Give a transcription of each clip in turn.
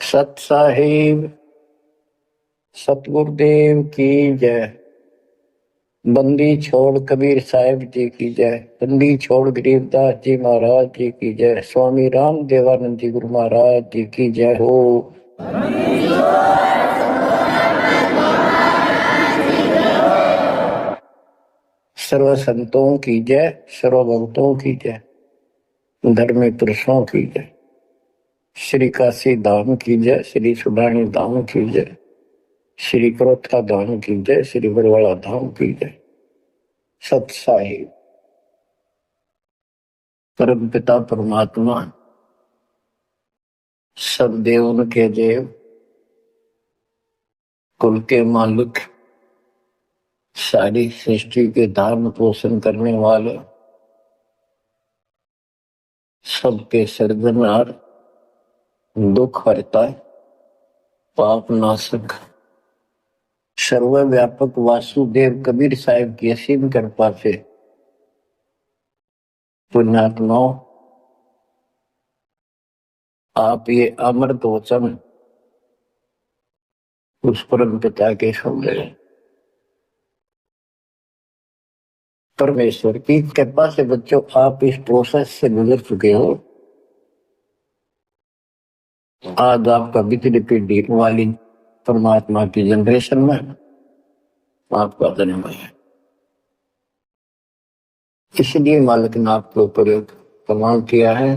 सत साहिब सतगुरुदेव की जय। बंदी छोड़ कबीर साहिब जी की जय। बंदी छोड़ गरीबदास जी महाराज जी की जय। स्वामी राम देवानंद जी गुरु महाराज जी की जय हो। सर्व संतों की जय, सर्व भक्तों की जय, धर्मी पुरुषों की जय, श्री काशी धाम की जय, श्री सुडानी धाम की जय, श्री क्रोथा धाम की जय, श्री बरवाड़ा धाम की जय। सत साहिब परम पिता परमात्मा सब देवों के देव, कुल के मालिक, सारी सृष्टि के धारण पोषण करने वाले, सबके सर्जनहार, दुख हरता, पाप नाशक, सर्वव्यापक वासुदेव कबीर साहिब की असीम कृपा से पुण्यात्माओं, आप ये अमृत वचन उस परम पिता के सुन रहे हैं। परमेश्वर की कृपा से बच्चों आप इस प्रोसेस से गुजर चुके हो। आज आपका बीती पीढ़ी वाली परमात्मा की जनरेशन में आपका जन्म है। इसलिए मालिक ने आपके ऊपर एक कमाल किया है,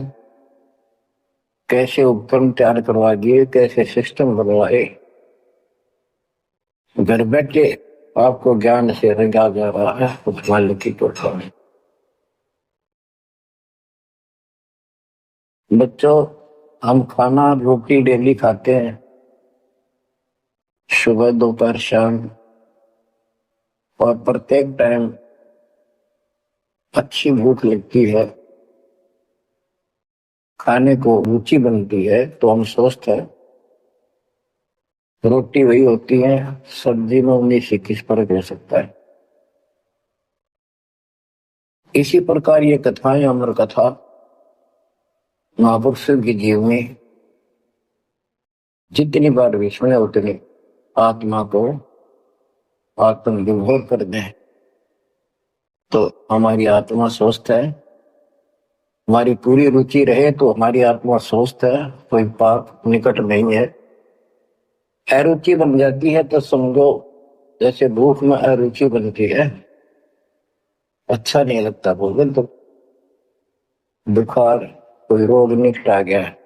कैसे उपकरण तैयार करवा दिए, कैसे सिस्टम बनवाए, घर बैठे आपको ज्ञान से रंगा जा रहा है उस मालिक की कृपा में। बच्चों हम खाना रोटी डेली खाते हैं, सुबह दोपहर शाम, और प्रत्येक टाइम अच्छी भूख लगती है, खाने को रुचि बनती है तो हम स्वस्थ है। रोटी वही होती है, सब्जी में 19-21 फर्क हो सकता है। इसी प्रकार ये कथाएं, अमर कथा महापुरुषों की जीवनी जितनी बार भी सुने उतनी आत्मा को आत्मविभोर कर दें तो हमारी आत्मा स्वस्थ है। हमारी पूरी रुचि रहे तो हमारी आत्मा स्वस्थ है, कोई पाप निकट नहीं है। अरुचि बन जाती है तो समझो जैसे भूख में अरुचि बनती है, अच्छा नहीं लगता भोजन, तो बुखार कोई रोग निकट आ गया है,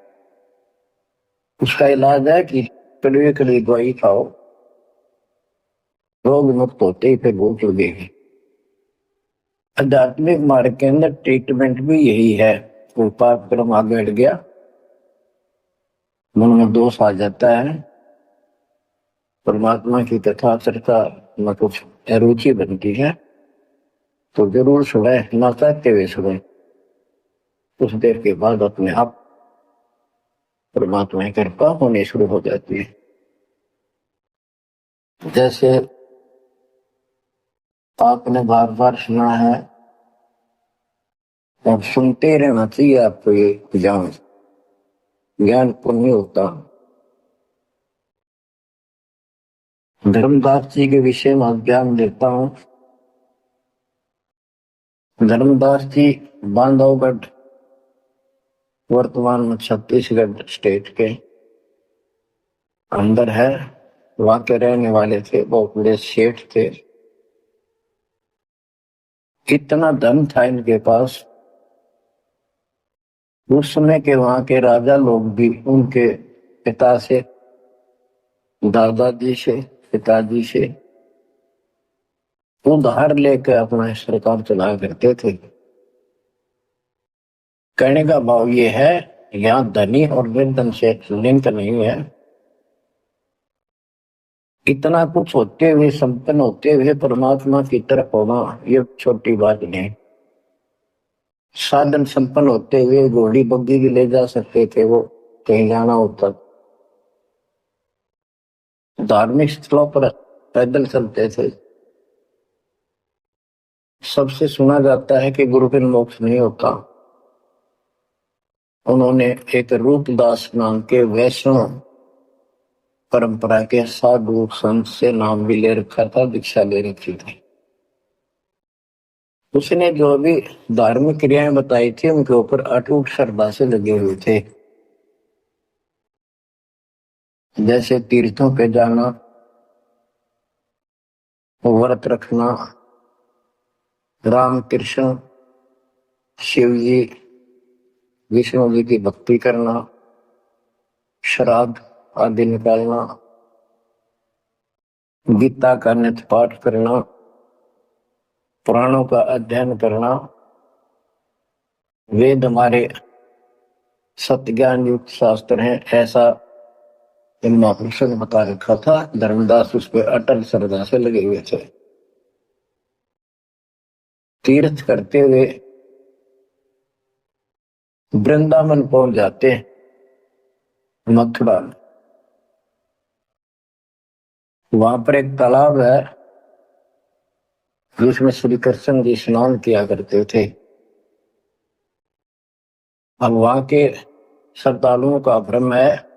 उसका इलाज है कि कड़वी कड़वी दवाई खाओ, रोग मुक्त होते ही फिर भूख लगेगी। आध्यात्मिक मार्ग के अंदर ट्रीटमेंट भी यही है। कोई पाप कर्म आगे हट गया, मन में दोष आ जाता है, परमात्मा की कथा चर्चा में कुछ अरुचि बनती है तो जरूर सुने, ना चाहते हुए सुने। कुछ देर के बाद अपने आप परमात्मा की कृपा होनी शुरू हो जाती है। जैसे आपने बार बार सुना है और सुनते रहना चाहिए आपको, ये ज्ञान पुण्य होता। धर्मदास जी के विषय में ज्ञान देता हूं। धर्मदास जी बांधवगढ़, वर्तमान में छत्तीसगढ़ स्टेट के अंदर है, वहां के रहने वाले थे, बहुत बड़े सेठ थे। इतना धन था इनके पास, उस समय के वहां के राजा लोग भी उनके पिता से, दादाजी से, पिताजी से उधार लेकर अपना सरकार चलाया करते थे। कहने का भाव ये है, यहाँ धनी और निर्धन से लिंक नहीं है। इतना कुछ होते हुए, संपन्न होते हुए परमात्मा की तरफ होना ये छोटी बात नहीं। साधन संपन्न होते हुए घोड़ी बग्गी भी ले जा सकते थे, वो कहीं जाना होता। धार्मिक स्थलों पर पैदल चलते थे। सबसे सुना जाता है कि गुरु बिन मोक्ष नहीं होता। उन्होंने एक रूपदास नाम के वैष्णव परंपरा के साधु संत से नाम भी ले रखा था, दीक्षा ले रखी थी। उसने जो भी धार्मिक क्रियाएं बताई थी उनके ऊपर अटूट श्रद्धा से लगे हुए थे। जैसे तीर्थों पे जाना, व्रत रखना, राम कृष्ण शिव जी विष्णु जी की भक्ति करना, श्राद्ध आदि निकालना, गीता का नित्य पाठ करना, पुराणों का अध्ययन करना, वेद हमारे सत्य ज्ञान युक्त शास्त्र हैं, ऐसा इन महापुरुषों ने बता रखा था। धर्मदास उस पर अटल श्रद्धा से लगे हुए थे। तीर्थ करते हुए वृंदावन पहुंच जाते हैं, मथुरा में। वहां पर एक तालाब है जिसमें श्री कृष्ण जी स्नान किया करते थे। अब वहां के श्रद्धालुओं का भ्रम है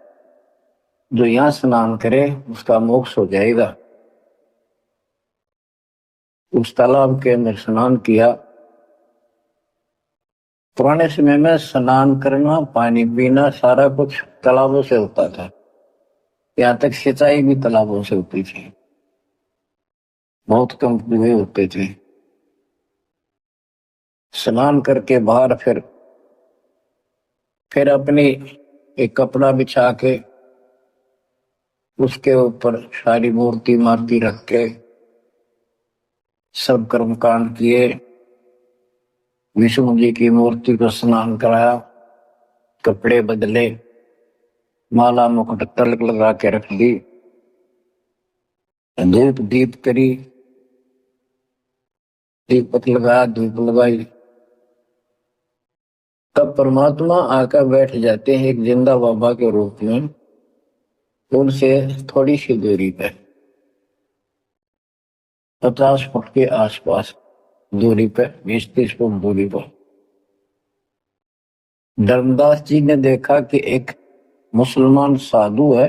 जो यहां स्नान करे उसका मोक्ष हो जाएगा। उस तालाब के अंदर स्नान किया। पुराने समय में स्नान करना, पानी पीना, सारा कुछ तालाबों से होता था। यहाँ तक सिंचाई भी तालाबों से होती थी, बहुत कम कुएं होते थे। स्नान करके बाहर फिर अपनी एक कपड़ा बिछा के उसके ऊपर सारी मूर्ति मार्ति रख के सब कर्म कांड किए। विष्णु जी की मूर्ति को स्नान कराया, कपड़े बदले, माला मुकुट तिलक लगा के रख दी, धूप दीप करी, दीपक लगाया, धूप लगाई। तब परमात्मा आकर बैठ जाते हैं एक जिंदा बाबा के रूप में, उनसे थोड़ी सी दूरी पे, 50 फुट के आसपास दूरी पे, 20-30 फुट दूरी पर। धर्मदास जी ने देखा कि एक मुसलमान साधु है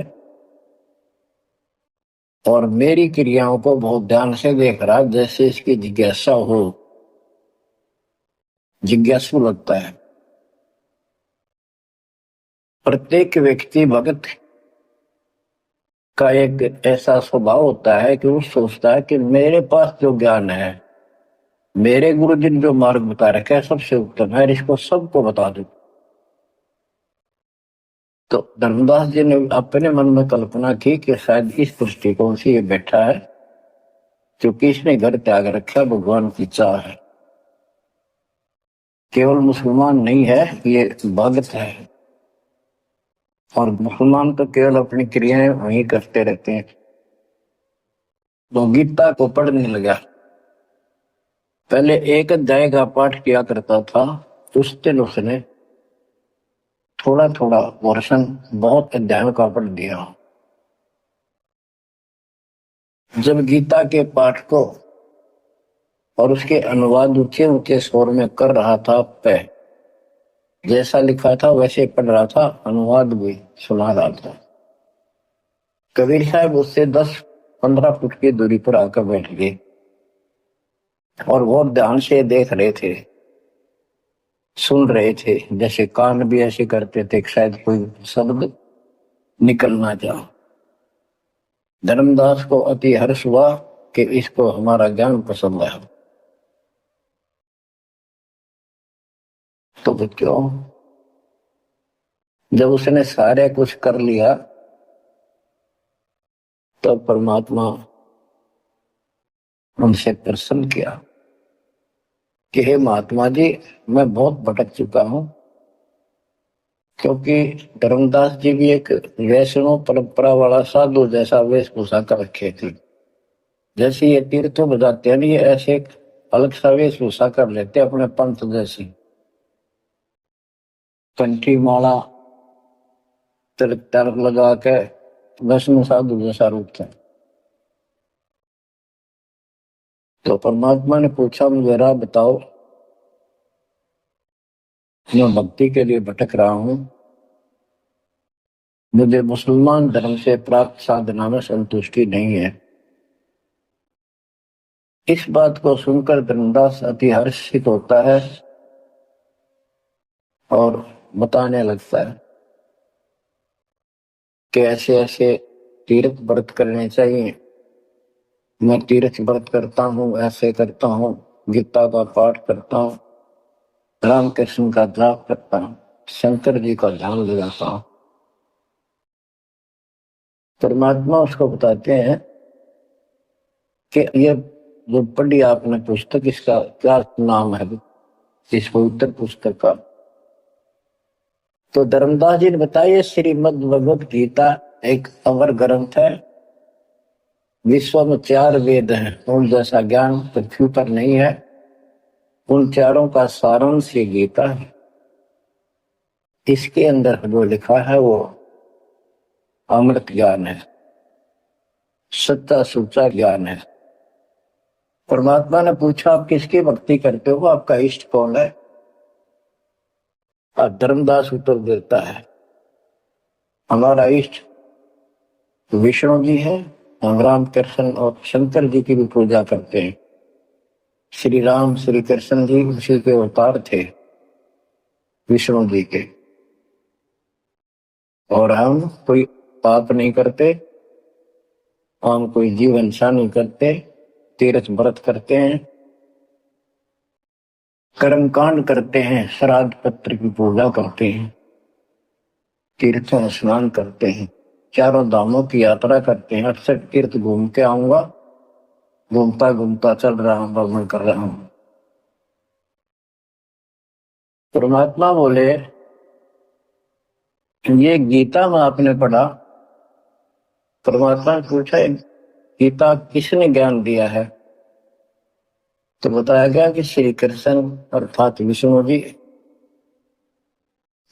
और मेरी क्रियाओं को बहुत ध्यान से देख रहा, जैसे इसकी जिज्ञासा हो, जिज्ञासु लगता है। प्रत्येक व्यक्ति भगत का एक ऐसा स्वभाव होता है कि वो सोचता है कि मेरे पास जो ज्ञान है, मेरे गुरु जी ने जो मार्ग बता रखा है सबसे उत्तम है, इसको सबको बता दो। तो धर्मदास जी ने अपने मन में कल्पना की कि शायद इस दृष्टिकोण से ये बैठा है क्योंकि इसने घर त्याग रखा, भगवान की चाह है। केवल मुसलमान नहीं है, ये भगत है। और मुसलमान तो केवल अपनी क्रियाएं वही करते रहते हैं। तो गीता को पढ़ने लगा। पहले एक अध्याय का पाठ किया करता था, उस दिन उसने थोड़ा थोड़ा पोर्शन बहुत अध्यायों का पढ़ दिया। जब गीता के पाठ को और उसके अनुवाद ऊंचे ऊंचे स्वर में कर रहा था, जैसा लिखा था वैसे पढ़ रहा था, अनुवाद भी सुना रहा था। कबीर साहब उससे 10-15 फुट की दूरी पर आकर बैठ गए और बहुत ध्यान से देख रहे थे, सुन रहे थे, जैसे कान भी ऐसे करते थे शायद कोई शब्द निकल ना जाए। धर्मदास को अति हर्ष हुआ कि इसको हमारा ज्ञान पसंद है। तो क्यों, जब उसने सारे कुछ कर लिया तो परमात्मा उनसे प्रसन्न किया कि हे महात्मा जी, मैं बहुत भटक चुका हूं। क्योंकि धर्मदास जी भी एक वैष्णव परंपरा वाला साधु जैसा वेशभूषा कर रखे थे। जैसे ये तीर्थों में जाते हैं, ये ऐसे एक अलग सा वेशभूषा कर लेते अपने पंथ जैसी, कंठी माला तिलक तिलक लगा के वैष्णव साधु जैसा रूप था। तो परमात्मा ने पूछा, मुझे राह बताओ, मैं भक्ति के लिए भटक रहा हूं, मुझे मुसलमान धर्म से प्राप्त साधना में संतुष्टि नहीं है। इस बात को सुनकर धर्मदास अति हर्षित होता है और बताने लगता है कि ऐसे ऐसे तीर्थ व्रत करने चाहिए। मैं तीर्थ व्रत करता हूँ, ऐसे करता हूँ, गीता का पाठ करता हूँ, राम कृष्ण का जाप करता हूँ, शंकर जी का ध्यान लगाता हूँ। परमात्मा उसको बताते हैं कि ये जो पढ़ी आपने पुस्तक, इसका क्या नाम है इस पवित्र पुस्तक का? तो धर्मदास जी ने बताया श्रीमद् भगवत गीता एक अमर ग्रंथ है। विश्व में 4 वेद हैं, उन जैसा ज्ञान पृथ्वी पर नहीं है। उन चारों का सारांश ये गीता है। इसके अंदर जो लिखा है वो अमृत ज्ञान है, सच्चा सुच्चा ज्ञान है। परमात्मा ने पूछा आप किसकी भक्ति करते हो, आपका इष्ट कौन है? और धर्मदास उत्तर देता है हमारा इष्ट विष्णु जी है। हम राम कृष्ण और शंकर जी की भी पूजा करते हैं। श्री राम श्री कृष्ण जी उसी के अवतार थे, विष्णु जी के। और हम कोई पाप नहीं करते, हम कोई जीव हिंसा नहीं करते, तीर्थ व्रत करते हैं, कर्मकांड करते हैं, श्राद्ध पत्र की पूजा करते हैं, तीर्थों में स्नान करते हैं, चारों धामों की यात्रा करते हैं। 68 तीर्थ घूम के आऊंगा, घूमता घूमता चल रहा हूं, भ्रमण कर रहा हूं। परमात्मा बोले ये गीता में आपने पढ़ा। परमात्मा ने पूछा गीता किसने ज्ञान दिया है? तो बताया गया कि श्री कृष्ण अर्थात विष्णु जी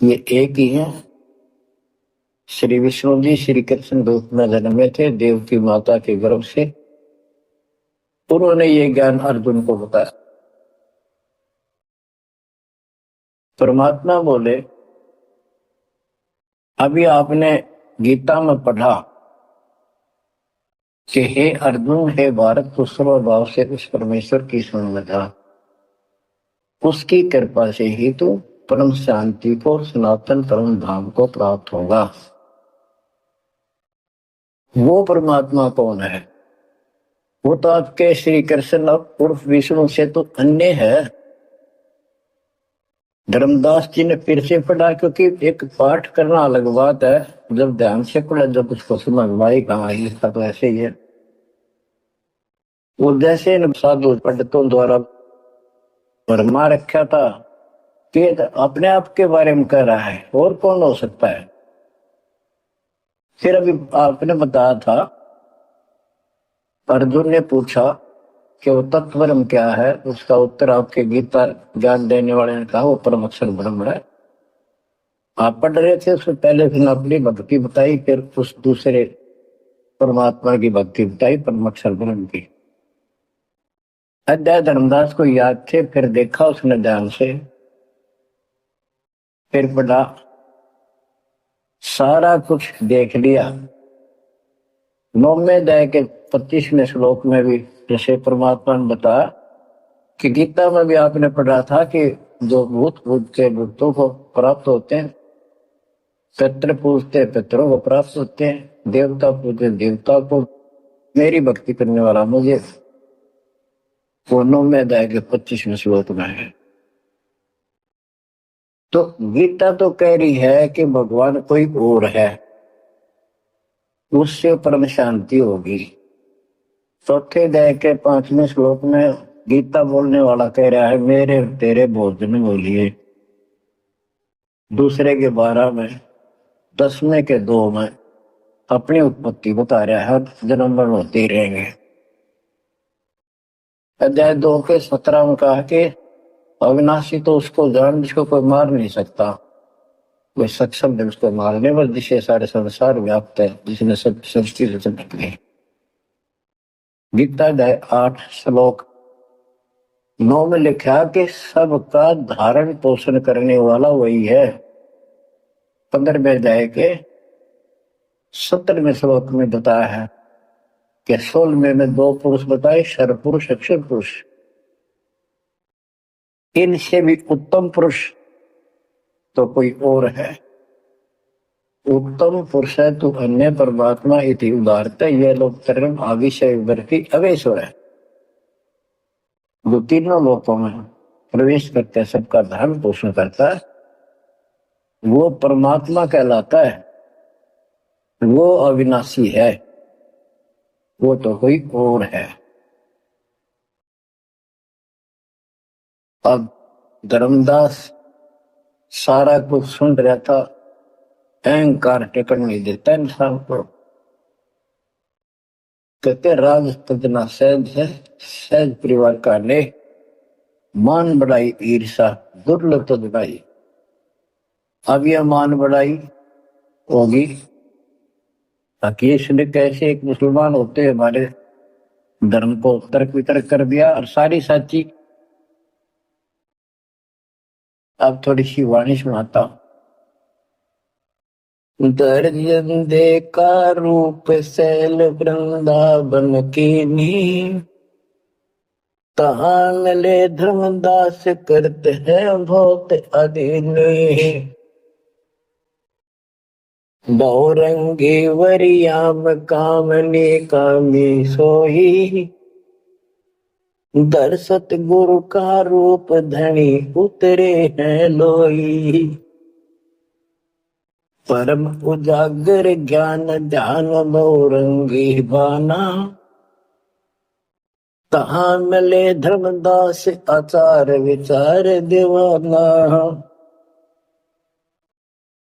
ये एक ही है। श्री विष्णु जी श्री कृष्ण रूप में जन्मे थे देव की माता के गर्भ से। उन्होंने ये ज्ञान अर्जुन को बताया। परमात्मा बोले अभी आपने गीता में पढ़ा कि हे अर्जुन, हे भारत, तो स्वभाव से उस परमेश्वर की सुन था, उसकी कृपा से ही तो परम शांति को, सनातन परम धाम को प्राप्त होगा। वो परमात्मा कौन है? वो तो आपके श्री कृष्ण उर्फ विष्णु से तो अन्य है। धर्मदास जी ने फिर से पढ़ा, क्योंकि एक पाठ करना अलग बात है, जब ध्यान से पढ़ा जब उसको समझ में आई कहा इसका तो ऐसे ही है। वो जैसे साधु पंडितों द्वारा भरमा रखा था कि अपने आप के बारे में कह रहा है, और कौन हो सकता है? फिर अभी आपने बताया था, अर्जुन ने पूछा कि वो तत्व ब्रह्म क्या है, उसका उत्तर आपके गीता ज्ञान देने वाले ने कहा वो परम अक्षर ब्रह्म है। आप पढ़ रहे थे, उससे पहले फिर अपनी भक्ति बताई, फिर उस दूसरे परमात्मा की भक्ति बताई, परम अक्षर ब्रह्म की। अध्याय धर्मदास को याद थे, फिर देखा उसने ध्यान से, फिर पढ़ा, सारा कुछ देख लिया। 9वें अध्याय के 25वें श्लोक में भी जैसे परमात्मा ने बताया कि गीता में भी आपने पढ़ा था कि जो भूत भूत के भूतों को प्राप्त होते हैं, पितृ पूजते पितरों को प्राप्त होते हैं, देवता पूजते देवता को, मेरी भक्ति करने वाला मुझे। वो 9वें अध्याय के 25वें श्लोक में है। तो गीता तो कह रही है कि भगवान कोई और है, उससे परम शांति होगी। चौथे अध्याय के 5वें श्लोक में गीता बोलने वाला कह रहा है मेरे तेरे भोजन बोलिए। दूसरे के 12 में, 10वें के 2 में अपनी उत्पत्ति बता रहा है, हर जन्म में होते ही रहेंगे। अध्याय 2 के 17 में कहा कि अविनाशी तो उसको जान जिसको कोई मार नहीं सकता, कोई सक्षम है उसको मारने पर, जिसे सारे संसार व्याप्त है, जिसने सब सृष्टि रचना की। गीता अध्याय 8 श्लोक 9 में लिखा कि सबका धारण पोषण करने वाला वही है। 15वें अध्याय के 17वें श्लोक में बताया है कि 16वें में दो पुरुष बताए, शर पुरुष, अक्षर पुरुष। इनसे भी उत्तम पुरुष तो कोई और है। उत्तम पुरुष है तो अन्य परमात्मा इति उदारता, यह लोग तरम आविषय वर्ती अवेश्वर है। जो तीनों लोकों में प्रवेश करते हैं, सबका धर्म पोषण करता है, वो परमात्मा कहलाता है। वो अविनाशी है, वो तो कोई और है। अब धर्मदास सारा कुछ सुन रहा था, अहंकार टिकट नहीं देता इंसान को। कहते राज तजना सहज है, सहज परिवार का ने मान बढ़ाई ईर्षा दुर्लभ तजनाई। अब यह मान बढ़ाई होगी ताकि इसने कैसे एक मुसलमान होते हमारे धर्म को तर्क वितर्क कर दिया और सारी साची। अब थोड़ी सी वाणी सुनाता हूं। दर्जन दे का रूप सैल वृंदावन की नी, तहां मिले धर्मदास करते हैं बहुत अधीनी। बहुरंगी वरियाम कामनी कामी सोई, दर्शत गुरु का रूप धनी उतरे हैं लोई। परम उजागर ज्ञान ध्यान बहुरंगी बाना, तहां मिले धर्मदास आचार विचार दीवाना।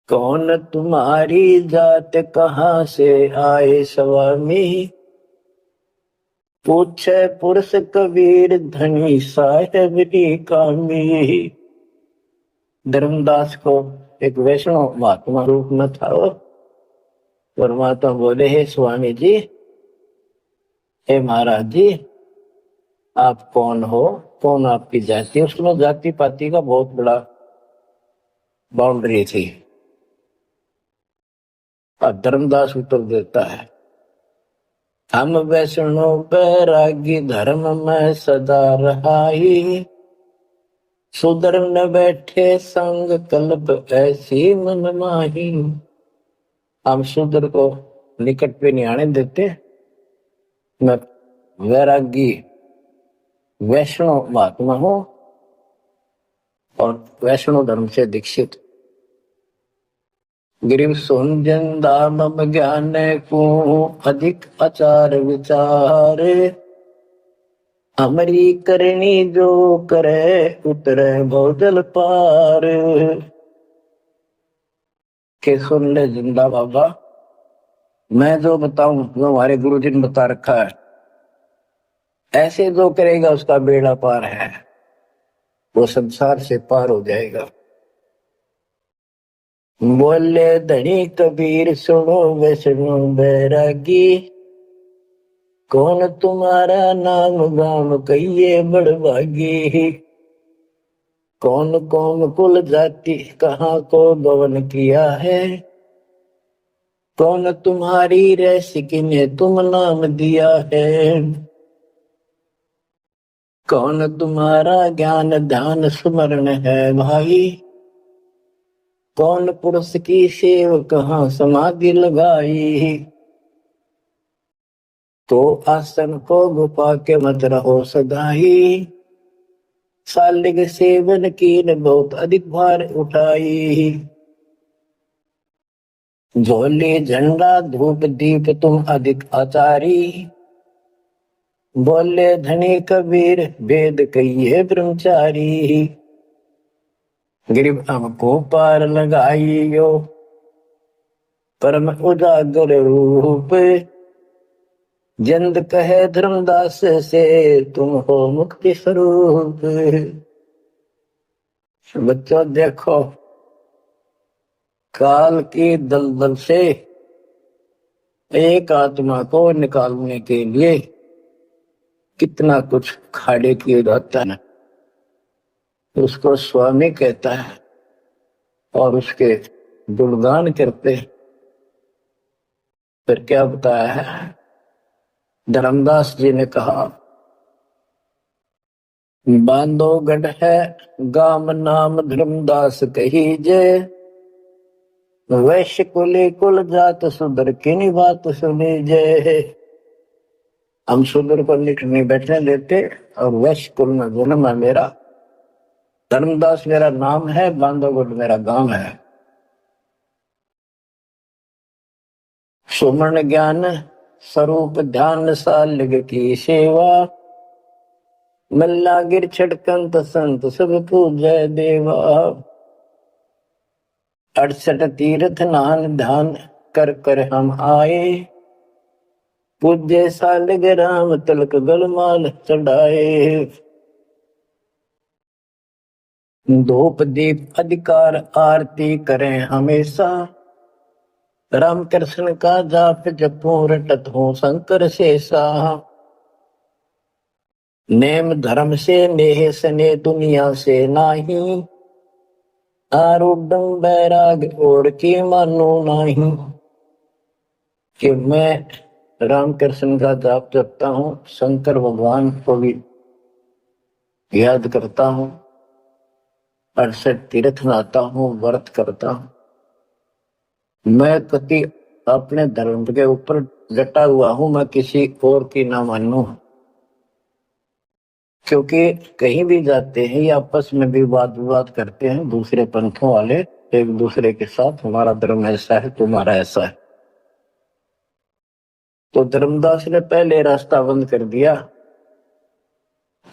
कौन तुम्हारी जात कहाँ से आए स्वामी, पूछे पुरुष कबीर धनी साहेब री कामी। धर्मदास को एक वैष्णव महात्मा रूप में था। वो परमात्मा बोले, हे स्वामी जी, हे महाराज जी, आप कौन हो, कौन आपकी जाति। उसमें जाति पाति का बहुत बड़ा बाउंड्री थी। अब धर्मदास उत्तर देता है, हम वैष्णव बैरागी धर्म में सदा रहाई, सुधर न बैठे संग कल्प ऐसी मन माही। हम सुधर को निकट पे नहीं आने देते। मैं वैरागी वैष्णव महात्मा हूं और वैष्णव धर्म से दीक्षित। गिरिव सुन दाम ज्ञान को अधिक आचार विचार, हमारी करनी जो करे उतरे भौजल पार। के सुन ले जिंदा बाबा, मैं जो बताऊं जो हमारे गुरुजी ने बता रखा है, ऐसे जो करेगा उसका बेड़ा पार है, वो संसार से पार हो जाएगा। बोले धनी कबीर सुनो वैष्णो बैरागी, कौन तुम्हारा नाम गाम कहिए बड़भागी। कौन कौन कुल जाति कहाँ को गवन किया है, कौन तुम्हारी रैसी किने तुम नाम दिया है। कौन तुम्हारा ज्ञान ध्यान स्मरण है भाई, कौन पुरुष की सेव कहाँ समाधि लगाई। तो आसन को गुफा के मत रहो सदाई, सालिग सेवन की न बहुत अधिक भार उठाई। झोली झंडा धूप दीप तुम अधिक आचारी, बोले धनी कबीर वेद कहिए ब्रह्मचारी। गिरिव हमको पार लगाइयो परम उजागर रूप, जंद कहे धर्मदास से तुम हो मुक्ति स्वरूप। बच्चों देखो, काल की दलदल से एक आत्मा को निकालने के लिए कितना कुछ खाड़े किए जाता है। उसको स्वामी कहता है और उसके गुणगान करते हैं। फिर क्या बताया है? धर्मदास जी ने कहा, बांधोगढ़ है गाम नाम धर्मदास कही जे, वैश्य कुली कुल जात सुधर की बात सुनी जे। हम सुधर को लिख नहीं बैठने देते और वैश्य कुल में जन्म है मेरा। धर्मदास मेरा नाम है, बांधोगढ़ मेरा गांव है। सुमन ज्ञान स्वरूप ध्यान सालिग की सेवा, मल्ला गिर छड़कंत संत सब पूजै देवा। 68 तीर्थ नान ध्यान कर कर हम आए, पूज्य सालिग राम तिलक गलमाल चढ़ाए। धूप दीप अधिकार आरती करें हमेशा, राम कृष्ण का जाप जपो रटत हो शंकर शेषा। नेम धर्म से नेह सने दुनिया से नाही, आरूढ़ बैराग ओढ़ की मानो नहीं। कि मैं राम कृष्ण का जाप जपता हूँ, शंकर भगवान को भी याद करता हूँ, 68 तीर्थ नहाता हूँ, व्रत करता हूँ। मैं कति अपने धर्म के ऊपर डटा हुआ हूं, मैं किसी और की ना मानूं। क्योंकि कहीं भी जाते हैं या आपस में भी वाद विवाद करते हैं दूसरे पंथों वाले एक दूसरे के साथ, हमारा धर्म ऐसा है, तुम्हारा ऐसा है। तो धर्मदास ने पहले रास्ता बंद कर दिया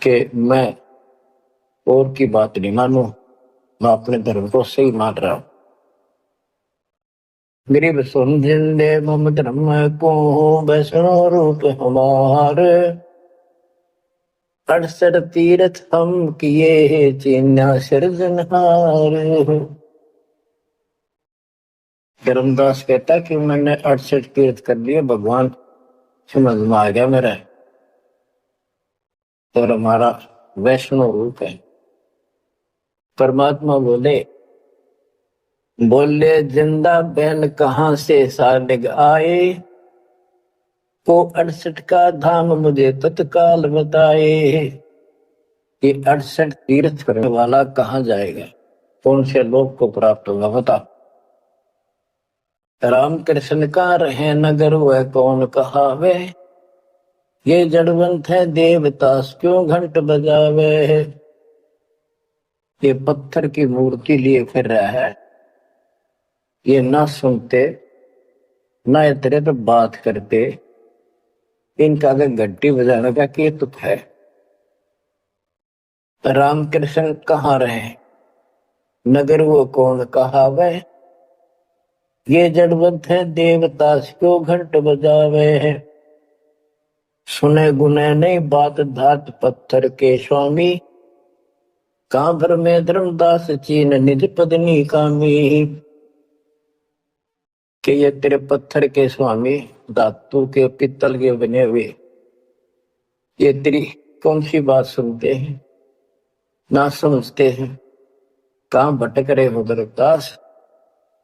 कि मैं और की बात नहीं मानूं, मैं अपने धर्म को सही मान रहा हूं। गरीब सुन जिंदे मम धर्म को वैष्णो रूप हमार, 68 तीर्थ हम किए चीन्या सिरजनहार। धर्मदास कहता कि मैंने 68 तीर्थ कर लिए, भगवान समझ में आ गया मेरा, और हमारा वैष्णव रूप है। परमात्मा बोले बोले जिंदा बहन कहां से सालिग आए, को 68 का धाम मुझे तत्काल बताए। कि 68 तीर्थ करने वाला कहाँ जाएगा, कौन से लोक को प्राप्त होगा बता। राम कृष्ण का रहे नगर वह कौन कहावे, ये जड़वंत है देवदास क्यों घंट बजावे। ये पत्थर की मूर्ति लिए फिर रहा है, ये ना सुनते ना इतरे तो बात करते, इनका अगर घंटी बजाने का क्या तुक है। राम कृष्ण कहाँ रहे नगर वो कौन कहावे, ये जड़वंत है देवदास क्यों घंट बजावे। सुने गुने नहीं बात धात पत्थर के स्वामी, कांभर में धर्मदास चीन निज पदनी कामी। कि ये तेरे पत्थर के स्वामी, धातु के पित्तल के बने हुए, ये तेरी कौन सी बात सुनते हैं ना समझते हैं। कहां भटक रहे हो धर्मदास,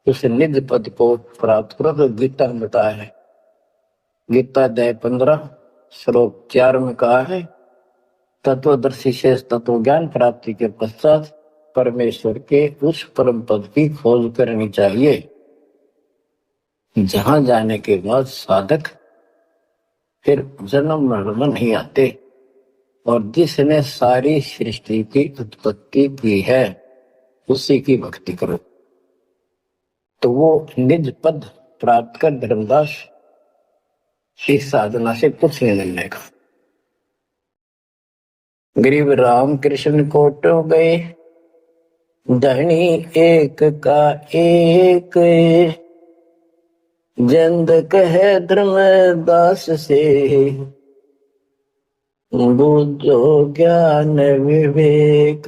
उस निज पद को प्राप्त करो। तो गीता में बताया है, गीता अध्याय 15 श्लोक 4 में कहा है, तत्वदर्शी शेष तत्व ज्ञान प्राप्ति के पश्चात परमेश्वर के उस परम पद की खोज करनी चाहिए, जहां जाने के बाद साधक फिर जन्म मरण नहीं आते। और जिसने सारी सृष्टि की उत्पत्ति की है उसी की भक्ति करो, तो वो निज पद प्राप्त कर धर्मदास इस साधना से कुछ नहीं मिलने का। गरीब राम कृष्ण कोटो गए, धनी एक का एक, जंद कहे धर्मदास से, बूझो ज्ञान विवेक।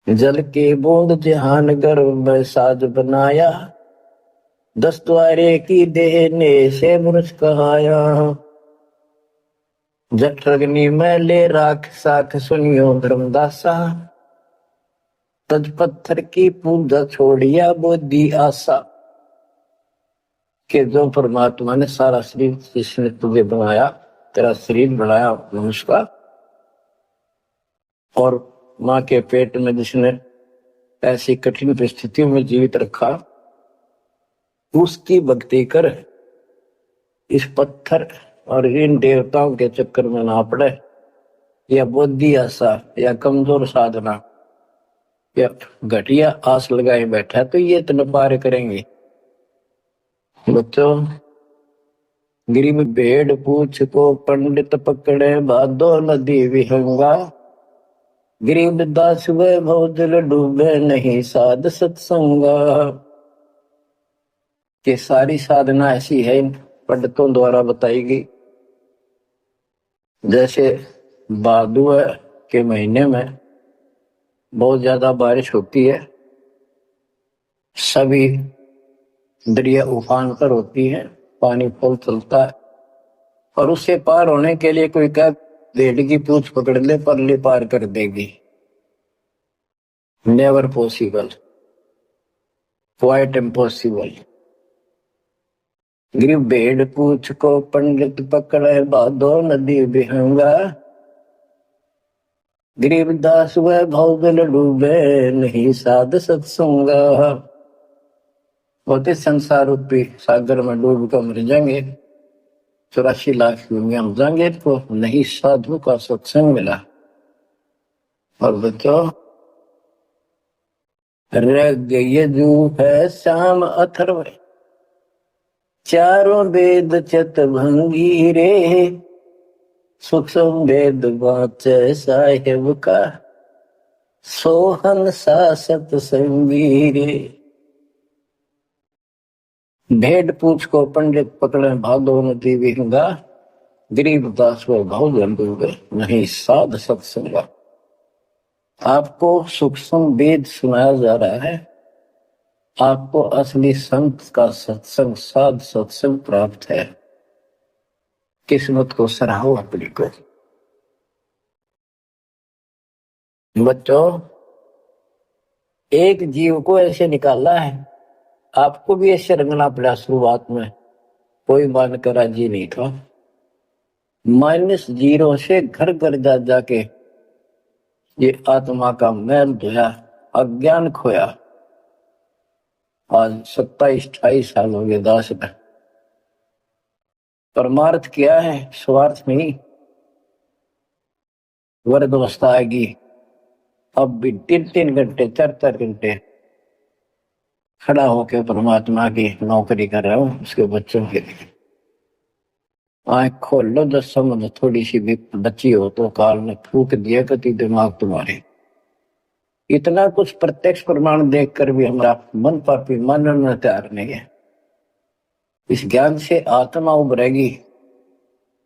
जल की बूंद जहान गर्भ में साज बनाया, 10 द्वारे की देने से मुर्श कहाया। जठरग्नि में ले राख साख सुनियो धर्मदासा, तज पत्थर की पूजा छोड़िया बुद्धि आशा। कि जो परमात्मा ने सारा शरीर जिसने तुझे बनाया, तेरा शरीर बनाया मनुष्य का, और माँ के पेट में जिसने ऐसी कठिन परिस्थितियों में जीवित रखा, उसकी भक्ति कर। इस पत्थर और इन देवताओं के चक्कर में ना पड़े, या बुद्धि आशा या कमजोर साधना या घटिया आस लगाए बैठा तो ये तो पार करेंगे। बच्चों, गरीब भेड़ पूछ को पंडित पकड़े, भादो नदी विहंगा। गरीब दास वैभव दिल डूबे, नहीं साध सत्संगा। कि सारी साधना ऐसी है पंडितों द्वारा बताई गई। जैसे भादुआ के महीने में बहुत ज्यादा बारिश होती है, सभी दरिया उफान पर होती है, पानी फुल चलता है, और उससे पार होने के लिए कोई क्या भेड़ की पूंछ पकड़ ले, परली पार कर देगी। Never possible, quite impossible. गरीब भेड़ पूछ को पंडित पकड़े, भादो नदी विहंगा। गरीब दास वैभव दिल डूबे, नहीं साध सत्संगा। होते संसार रूपी सागर में डूब कर मर जाएंगे, 84 लाख में हम जाएंगे, तो नहीं साधु का सत्संग मिला। और बच्चों, रग यजु है श्याम अथर्व, चारों वेद चत भंगी रे। सूक्ष्म वेद वाचे साहेब का, सोहन सासत संगी रे। भेड़ पूछ को पंडित पकड़े, भादो नदी विहंगा। गरीब दास वो भाव डूबे, नहीं साध सत्संगा। आपको सूक्ष्म वेद सुनाया जा रहा है, आपको असली संत का सत्संग, साध सत्संग प्राप्त है। किस्मत को सराहो अपनी को। बच्चों, एक जीव को ऐसे निकाला है, आपको भी ऐसे रंगना पड़ा। शुरुआत में कोई मानकर राजी नहीं था, -0 से घर घर जा जाके ये आत्मा का मैल धोया, अज्ञान खोया। आज 27-28 साल हो गए दास में। परमार्थ क्या है? स्वार्थ नहीं। वर्ग अवस्था आएगी, अब भी 3-3 घंटे 4-4 घंटे खड़ा होकर परमात्मा की नौकरी कर रहा हूं, उसके बच्चों के लिए। आँख खोल लो, 10 समझ थोड़ी सी भी बच्ची हो तो काल ने फूक दिया कति दिमाग तुम्हारे। इतना कुछ प्रत्यक्ष प्रमाण देखकर भी हमारा मन पापी मानने में तैयार नहीं है। इस ज्ञान से आत्मा उभरेगी,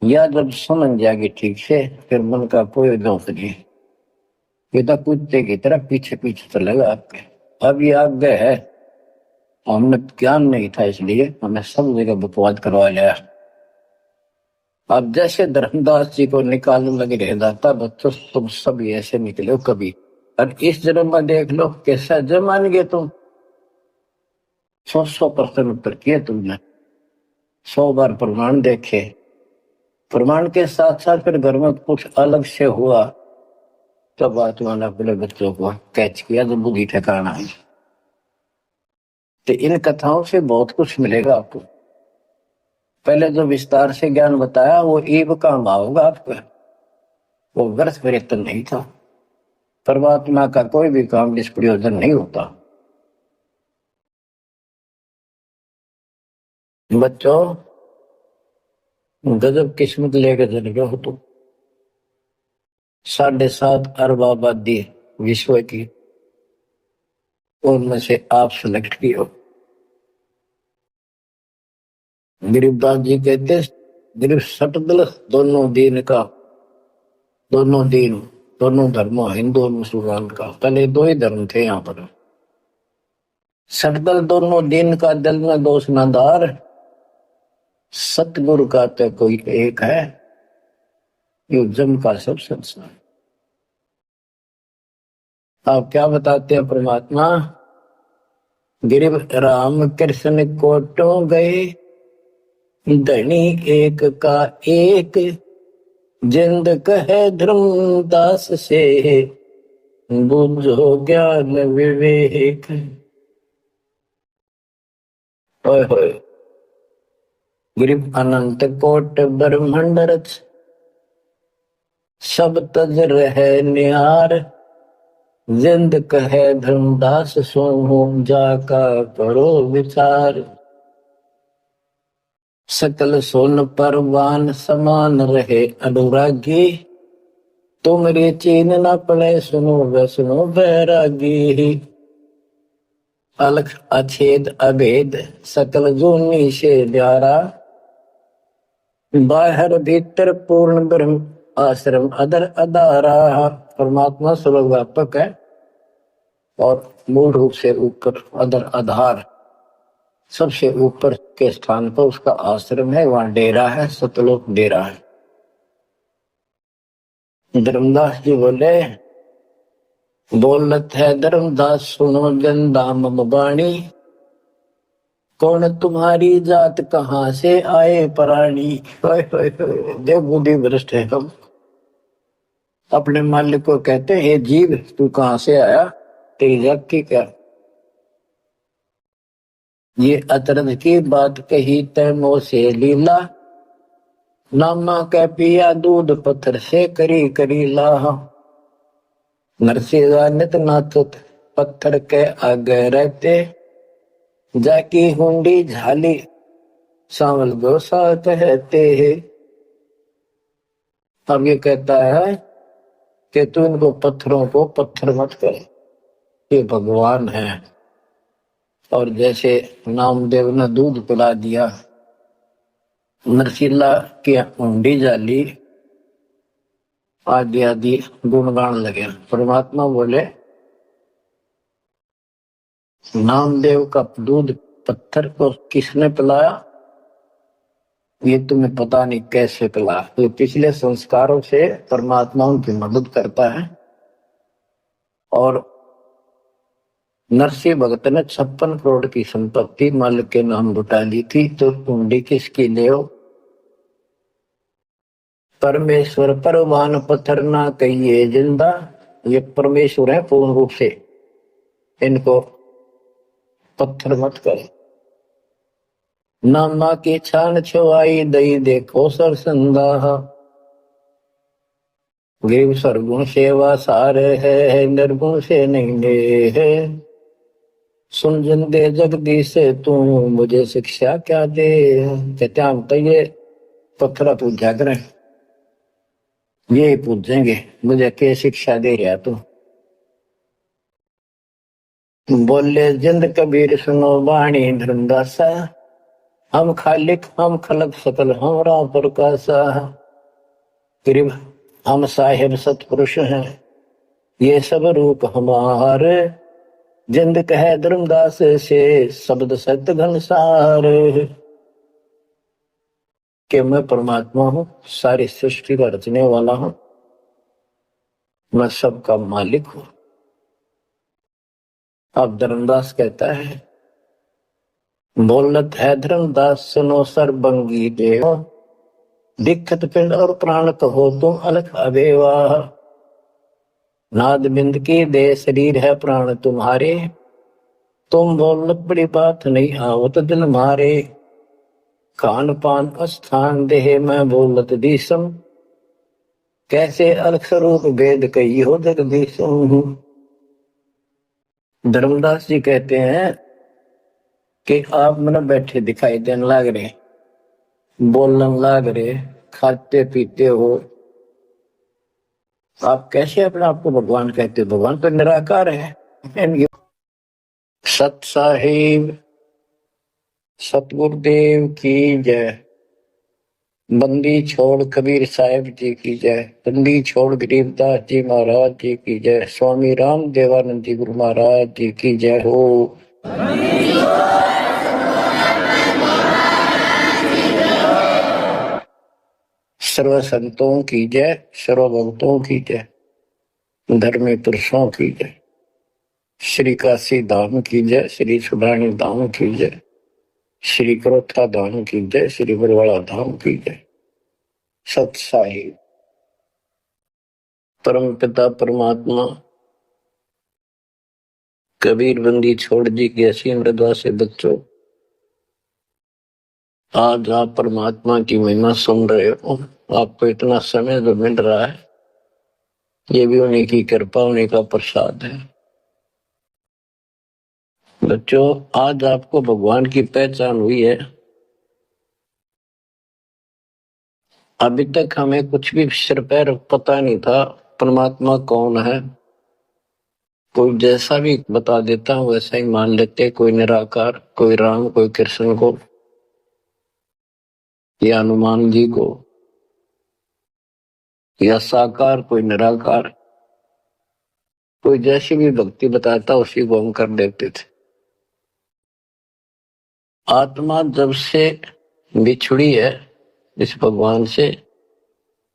या जब समझ जाएगी ठीक से, फिर मन का कोई दोष नहीं। ये तो कुत्ते की तरह पीछे पीछे चलेगा आपके। अब ये आगे है, हमने ज्ञान नहीं था इसलिए हमें सब जगह बकवाद करवा लिया। अब जैसे धर्मदास जी को निकालने लगे रह जाता, बच्चों तुम सब ऐसे निकले हो कभी, और इस जन्म में देख लो कैसा जमान गए तुम। 100% उत्तर किए तुमने, 100 बार प्रमाण देखे। प्रमाण के साथ साथ फिर घर में कुछ अलग से हुआ, तब आत्मा ने अपने बच्चों को कैच किया, जब बुद्धि ठिकाना आई। तो इन कथाओं से बहुत कुछ मिलेगा आपको। पहले जो विस्तार से ज्ञान बताया वो ईव काम आओगा आपको, वो व्यर्थ प्रयत्न नहीं था। परमात्मा का कोई भी काम निष्प्रयोजन नहीं होता। बच्चों, गजब किस्मत लेकर चले गए हो तुम। 7.5 अरब आबादी विश्व की, उनमें से आप सिलेक्ट किए हो। गरीबदास जी कहते, गरीब सटदल दोनों दीन का, दोनों दीन, दोनों धर्मों, हिंदू और मुसलमान का। पहले 2 ही धर्म थे यहाँ पर। सटदल दोनों दीन का, दिल में दोष न धार, सतगुरु का तो कोई एक है, यो जम का सब संसार। आप क्या बताते हैं परमात्मा? गिरिव राम कृष्ण कोटो गए, धनी एक का एक, जिंद कहे धर्मदास से, बुझो ज्ञान विवेक। ओए होए। गिरिव अनंत कोट ब्रह्मांड रच, सब तज रहे निहार, जिंद कहे धर्मदास सोहू, जाका करो विचार। सकल सोन परवान समान रहे अनुरागी, तुमरे चीन न पड़े सुनो व सुनो बैरागी। अलख अछेद अभेद सकल जूनी से न्यारा, बाहर भीतर पूर्ण ब्रह्म आश्रम अदर अदारा। परमात्मा सर्वव्यापक है और मूल रूप से ऊपर अदर आधार, सबसे ऊपर के स्थान पर उसका आश्रम है, वहां डेरा है, सतलोक डेरा है। धर्मदास जी बोले, बोलत है धर्मदास सुनो जन दाम बाणी, कौन तुम्हारी जात कहाँ से आए प्राणी। देव बुद्धि भ्रष्ट है हम, अपने मालिक को कहते हैं हे जीव तू कहाँ से आया, तेरी जात की क्या। ये अतरज की बात कही तैमो से लीला, नामा कै पिया दूध पत्थर से करी करी लाह। नरसिंह नित नाथुत पत्थर के आगे रहते, जाकी हुंडी झाली सांवल गोसा कहते हैं। अब ये कहता है कि तू इनको पत्थरों को पत्थर मत कर, ये भगवान है। और जैसे नामदेव ने दूध पिला दिया, नरसिल्ला की हुंडी जाली, आदि आदि गुणगान लगे। परमात्मा बोले नामदेव का दूध पत्थर को किसने पिलाया, ये तुम्हें पता नहीं कैसे पिला। तो पिछले संस्कारों से परमात्मा उनकी मदद करता है। और नरसिंह भगत ने 56 करोड़ की संपत्ति मालिक के नाम लुटा ली थी, तो कुंडी किसकी ले हो। परमेश्वर परवान पत्थर ना कहिए जिंदा, ये परमेश्वर है पूर्ण रूप से, इनको पत्थर मत कर। नामा की छान छुआई दई देखो सरसंदा, गिव सरगुण सेवा सारे है, निर्गुण से नहीं ले है। सुन जिंदे जगदीश से तू मुझे शिक्षा क्या दे। कहते हम तो ये पत्थर पूजा करें, ये पूछेंगे मुझे क्या शिक्षा दे रहा तू। बोले जिंद कबीर सुनो वाणी धर्मदासा, हम खालिक हम खलक सकल हमरा प्रकाशा। करीब हम साहिब सतपुरुष हैं, ये सब रूप हमारे, जिंद कहे धर्मदास से शब्द सत्य घनसार। कि मैं परमात्मा हूं, सारी सृष्टि का रचने वाला हूं, मैं सबका मालिक हूं। अब धर्मदास कहता है, बोलत है धर्मदास सुनो सर्वंगी देव, दिक्कत पिंड और प्राण कहो तुम अलख अबेवा। नाद बिंद की दे शरीर है प्राण तुम्हारे, तुम बोलत बड़ी बात नहीं आवत दिल मारे। खान पान स्थान देह में बोलत दीसम, कैसे अलख स्वरूप वेद कही हो जगदीशम। धर्मदास जी कहते हैं कि आप मन बैठे दिखाई देने लग रहे, बोलने लग रहे, खाते पीते हो, आप कैसे अपने आप को भगवान कहते हो। भगवान तो निराकार है। सत साहिब सतगुरुदेव की जय। बंदी छोड़ कबीर साहिब जी की जय। बंदी छोड़ गरीबदास जी महाराज जी की जय। स्वामी राम देवानंद जी गुरु महाराज जी की जय हो। सर्व संतों की जय, सर्व भक्तों की जय, धर्मी पुरुषों की जय, श्री काशी धाम की जय, श्री सुब्राणी धाम की जय। श्री करोथा धाम की जय, श्री बरवाड़ा धाम की जय। सत साहिब परम पिता परमात्मा कबीर बंदी छोड़ दी की असीम हृदय से बच्चों, आज आप परमात्मा की महिमा सुन रहे हो। आपको इतना समय जो मिल रहा है, ये भी उन्हीं की कृपा, उन्हीं का प्रसाद है। बच्चों, आज आपको भगवान की पहचान हुई है। अभी तक हमें कुछ भी सिर पैर पता नहीं था परमात्मा कौन है। कोई जैसा भी बता देता हूँ वैसा ही मान लेते, कोई निराकार, कोई राम, कोई कृष्ण को या हनुमान जी को, या साकार कोई निराकार, कोई जैसी भी भक्ति बताता उसी को हम कर देते थे। आत्मा जब से बिछड़ी है इस भगवान से,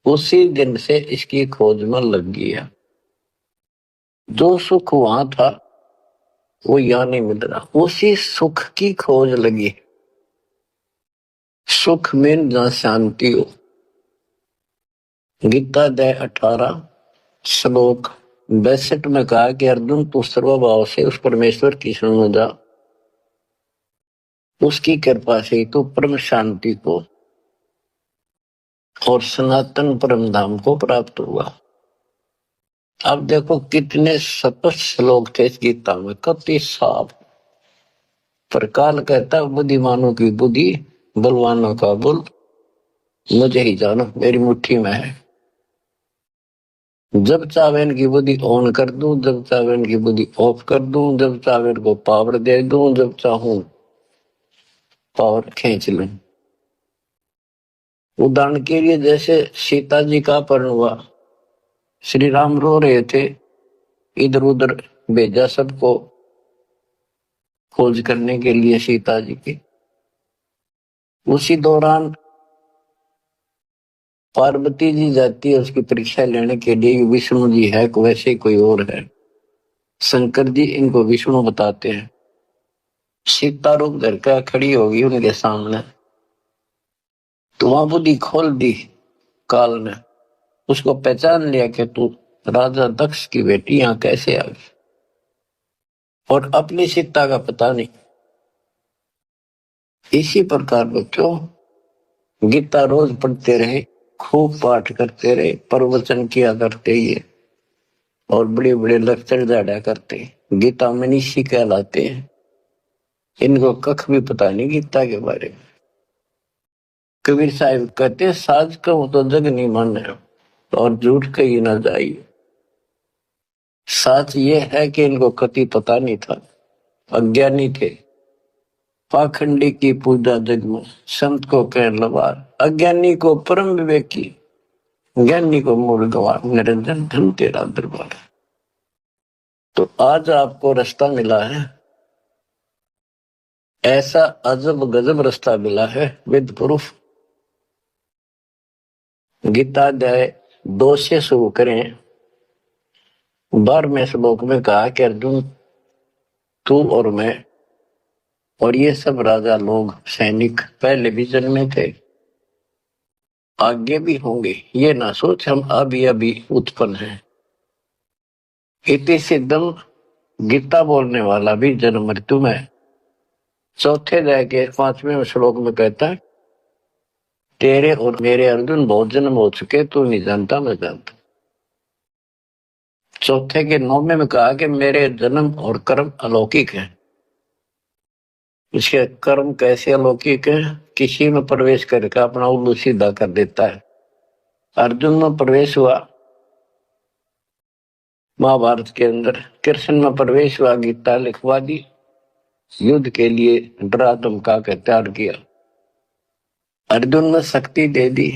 उसी दिन से इसकी खोज में लग गई है। जो सुख वहां था वो यहां नहीं मिल रहा, उसी सुख की खोज लगी। सुख में जहां शांति हो। गीता अध्याय 18 श्लोक 62 में कहा कि अर्जुन तू सर्वभाव से उस परमेश्वर की शरण में जा, उसकी कृपा से तू परम शांति को और सनातन परम धाम को प्राप्त हुआ। अब देखो कितने स्पष्ट श्लोक थे इस गीता में, कति साफ। प्रकाल कहता बुद्धिमानों की बुद्धि, बलवानों का बल मुझे ही जानो, मेरी मुट्ठी में है। जब चाहे इनकी बुद्धि ऑन कर दूं, जब चाहे इनकी बुद्धि ऑफ कर दूं, जब चाहे इनको पावर दे दूं, जब चाहूं पावर खींच लूं। उदाहरण के लिए जैसे सीता जी का अपहरण हुआ, श्री राम रो रहे थे, इधर उधर भेजा सबको खोज करने के लिए सीता जी की। उसी दौरान पार्वती जी जाती है उसकी परीक्षा लेने के लिए, विष्णु जी है वैसे कोई और है। शंकर जी इनको विष्णु बताते हैं। सीता रूप धर कर खड़ी होगी उनके सामने, तो वहां बुद्धि खोल दी काल ने, उसको पहचान लिया कि तू राजा दक्ष की बेटी यहाँ कैसे आ गई, और अपनी सीता का पता नहीं। इसी प्रकार बच्चों गीता रोज पढ़ते रहे, खूब पाठ करते रहे, प्रवचन किया करते ही और बड़े बड़े लेक्चर जाड़ा करते। गीता मनीषी कहलाते हैं। इनको कख भी पता नहीं गीता के बारे में। कबीर साहब कहते साज कहूं तो जग नहीं माने और झूठ कही ना जाइए। सच ये है कि इनको कति पता नहीं था, अज्ञानी थे। पाखंडी की पूजा जग में, संत को कह लवार, अज्ञानी को परम विवेकी, ज्ञानी को मूल गवार, निरंजन धन तेरा दरबार। तो आज आपको रास्ता मिला है, ऐसा अजब गजब रास्ता मिला है विद प्रूफ। गीता अध्याय 2 से शुरू करें। 12वें श्लोक में कहा कि अर्जुन तू और मैं और ये सब राजा लोग, सैनिक पहले भी जन्मे थे, आगे भी होंगे। ये ना सोच हम अभी अभी उत्पन्न हैं। इति सिद्धम, गीता बोलने वाला भी जन्म मृत्यु में। चौथे अध्याय के 5वें श्लोक में कहता है तेरे और मेरे अर्जुन बहुत जन्म हो चुके, तू नहीं जानता मैं जानता। चौथे के 9वें में कहा कि मेरे जन्म और कर्म अलौकिक है। इसके कर्म कैसे अलौकिक है? किसी में प्रवेश करके अपना उल्लू सीधा कर देता है। अर्जुन में प्रवेश हुआ महाभारत के अंदर, कृष्ण में प्रवेश हुआ, गीता लिखवा दी, युद्ध के लिए डरा धमका कर तैयार किया। अर्जुन में शक्ति दे दी,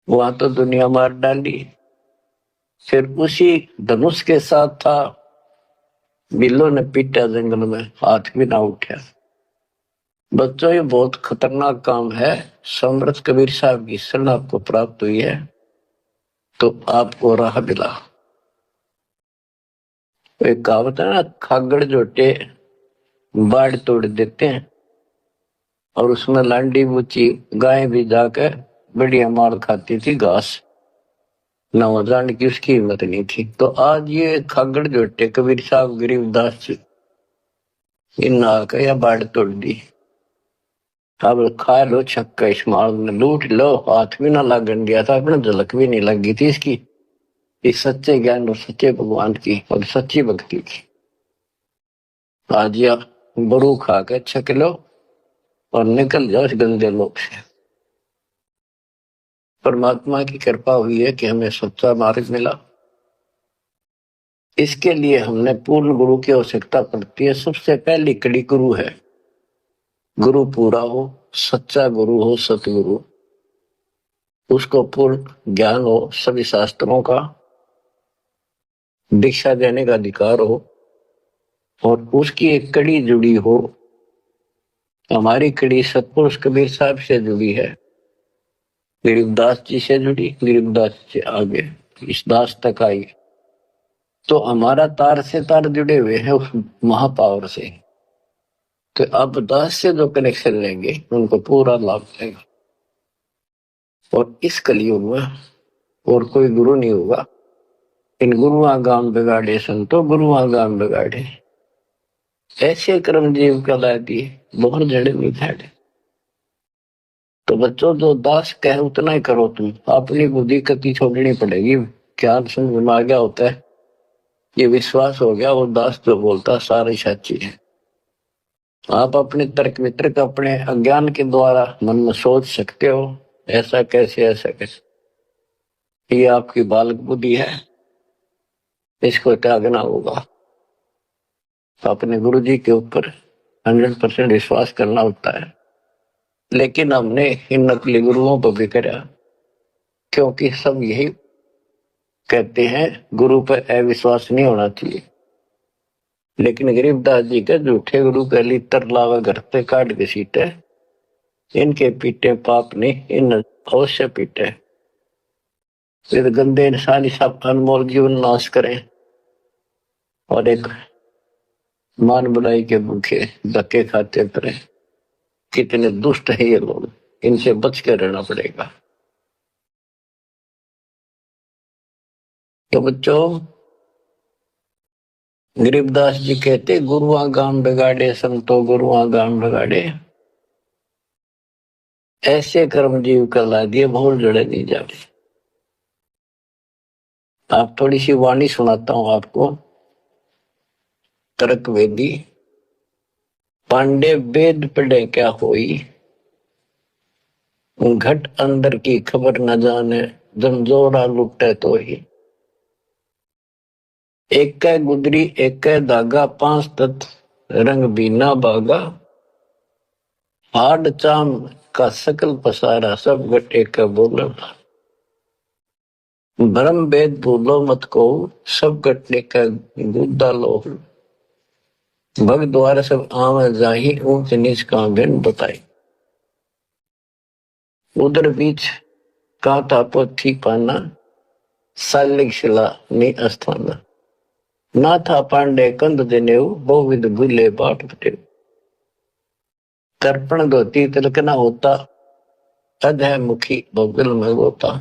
वहां तो दुनिया मार डाली। फिर उसी धनुष के साथ था, बिल्लो ने पीटा जंगल में, हाथ भी ना उठा। बच्चों ये बहुत खतरनाक काम है। समर्थ कबीर साहब की शरण आपको प्राप्त हुई है तो आपको राह मिला। एक कहावत है ना, खागड़ जोटे बाढ़ तोड़ देते हैं। और उसमें लांडी बूची गाय भी जाकर बढ़िया मार खाती थी घास, न जान की उसकी हिम्मत नहीं थी। तो आज ये खागड़ जोटे कबीर साहब गरीबदास जी इन आकर या बाढ़ तोड़ दी। अब खा लो छक्का, इस माल में लूट लो, हाथ भी ना लागन दिया था, अपने झलक भी नहीं लगी थी इसकी, इस सच्चे ज्ञान और सच्चे भगवान की और सच्ची भक्ति की। आज या बरू खा के छक लो और निकल जाओ इस गंदे लोक से। परमात्मा की कृपा हुई है कि हमें सच्चा मार्ग मिला। इसके लिए हमने पूर्ण गुरु की आवश्यकता पड़ती है। सबसे पहली कड़ी गुरु है। गुरु पूरा हो, सच्चा गुरु हो, सतगुरु, उसको पूर्ण ज्ञान हो, सभी शास्त्रों का दीक्षा देने का अधिकार हो और उसकी एक कड़ी जुड़ी हो। हमारी कड़ी सतपुरुष कबीर साहब से जुड़ी है, गरीबदास जी से जुड़ी, गरीबदास से आगे इस दास तक आई। तो हमारा तार से तार जुड़े हुए हैं उस महापावर से। तो अब दास से जो कनेक्शन लेंगे उनको पूरा लाभ मिलेगा। और इस कलयुग में और कोई गुरु नहीं होगा। इन गुरुआ गाम बिगाड़े संतो गुरुआ गाम बिगाड़े, ऐसे कर्म जीव कला दिए बहुत जड़े नहीं थे। तो बच्चों जो दास कहे उतना ही करो, तुम अपनी बुद्धि कति छोड़नी पड़ेगी। क्या समझ में आ गया होता है, ये विश्वास हो गया, वो दास जो बोलता सारी सच्ची है। आप अपने तर्क वितर्क अपने अज्ञान के द्वारा मन में सोच सकते हो ऐसा कैसे, ऐसा कैसे, ये आपकी बालक बुद्धि है, इसको त्यागना होगा। अपने गुरु जी के ऊपर 100% विश्वास करना होता है। लेकिन हमने इन नकली गुरुओं पर भी करा, क्योंकि सब यही कहते हैं गुरु पर अविश्वास नहीं होना चाहिए। लेकिन गरीबदास जी के झूठे गुरु के लिए तरलावा घर पे काट के सीटे, इनके पीटे पाप ने इन अवश्य पीटे। फिर गंदे इंसानी सब अनमोल जीवन नाश करें और एक मान बुराई के भूखे धक्के खाते फिरे। कितने दुष्ट है ये लोग, इनसे बच कर रहना पड़ेगा। तो बच्चों, गरीबदास जी कहते गुरुआ गाम बिगाड़े संतो गुरुआ गाम बिगाड़े, ऐसे कर्म जीव करला दिए भूल जड़े नहीं जाते। आप थोड़ी सी वाणी सुनाता हूं आपको। तर्क वेदी पांडे वेद पढ़े क्या होई, घट अंदर की खबर न जाने, जमजोरा लुटे तो ही। एक कै गुदरी एक कै धागा, पांच तत्व रंग बीना बागा, हाड चाम का सकल पसारा, सब घट एक बोल। भ्रम भेद भूलो मत को, सब घटने का गुद्दा लो। भग द्वार सब आव जाही, ऊंच नीच का भिन्न बताई। उधर बीच का था पोथी पाना, सालिक शिला नी अस्थाना। ना था पांडे कंद देने, बहुविध भूले बाट बटे। तर्पण धोती तिलक न होता, अधय मुखी बहुबिल में होता।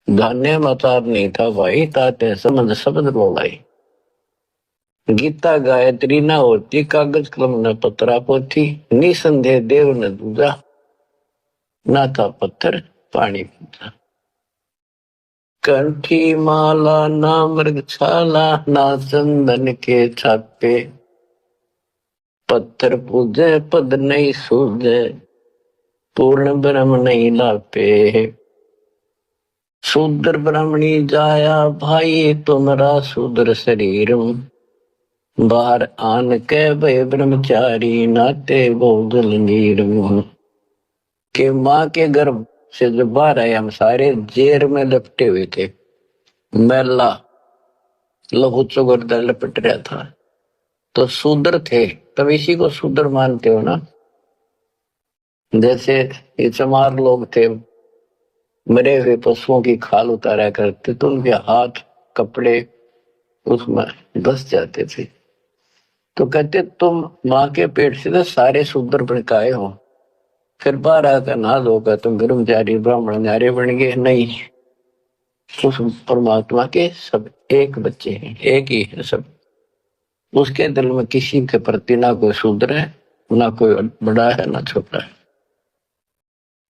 धान्य मतार नहीं था भाई, ताते समझ शब्द बोलाई। गीता गायत्री न होती, कागज कलम न पत्रा पोथी। निसंदेह देव न दूजा, ना था पत्थर पानी पीता। कंठी माला ना मृगशाला, ना चंदन के छापे। पत्थर पूजे पद नहीं सूझे, पूर्ण ब्रह्म नहीं लापे। शूद्र ब्राह्मणी जाया भाई, तुम्हारा शूद्र शरीर। बाहर आन के भय ब्रह्मचारी, नाते बहुदल नीर। के माँ के गर्भ से जब बाहर आए हम सारे जेर में लपटे हुए थे, मैला लहू चौगरदा लपट रहा था। तो शूद्र थे, तब इसी को शूद्र मानते हो ना। जैसे ये चमार लोग थे, मरे हुए पशुओं की खाल उतारा करते तो उनके हाथ कपड़े उसमें धस जाते थे। तो कहते तुम माँ के पेट से तो सारे शूद्र बन के आए हो, फिर बाहर आकर नहा धोकर तुम ब्रह्मचारी ब्राह्मण न्यारे बन गए? नहीं, उस परमात्मा के सब एक बच्चे हैं, एक ही है सब। उसके दिल में किसी के प्रति ना कोई शूद्र है, ना कोई बड़ा है, ना छोटा है।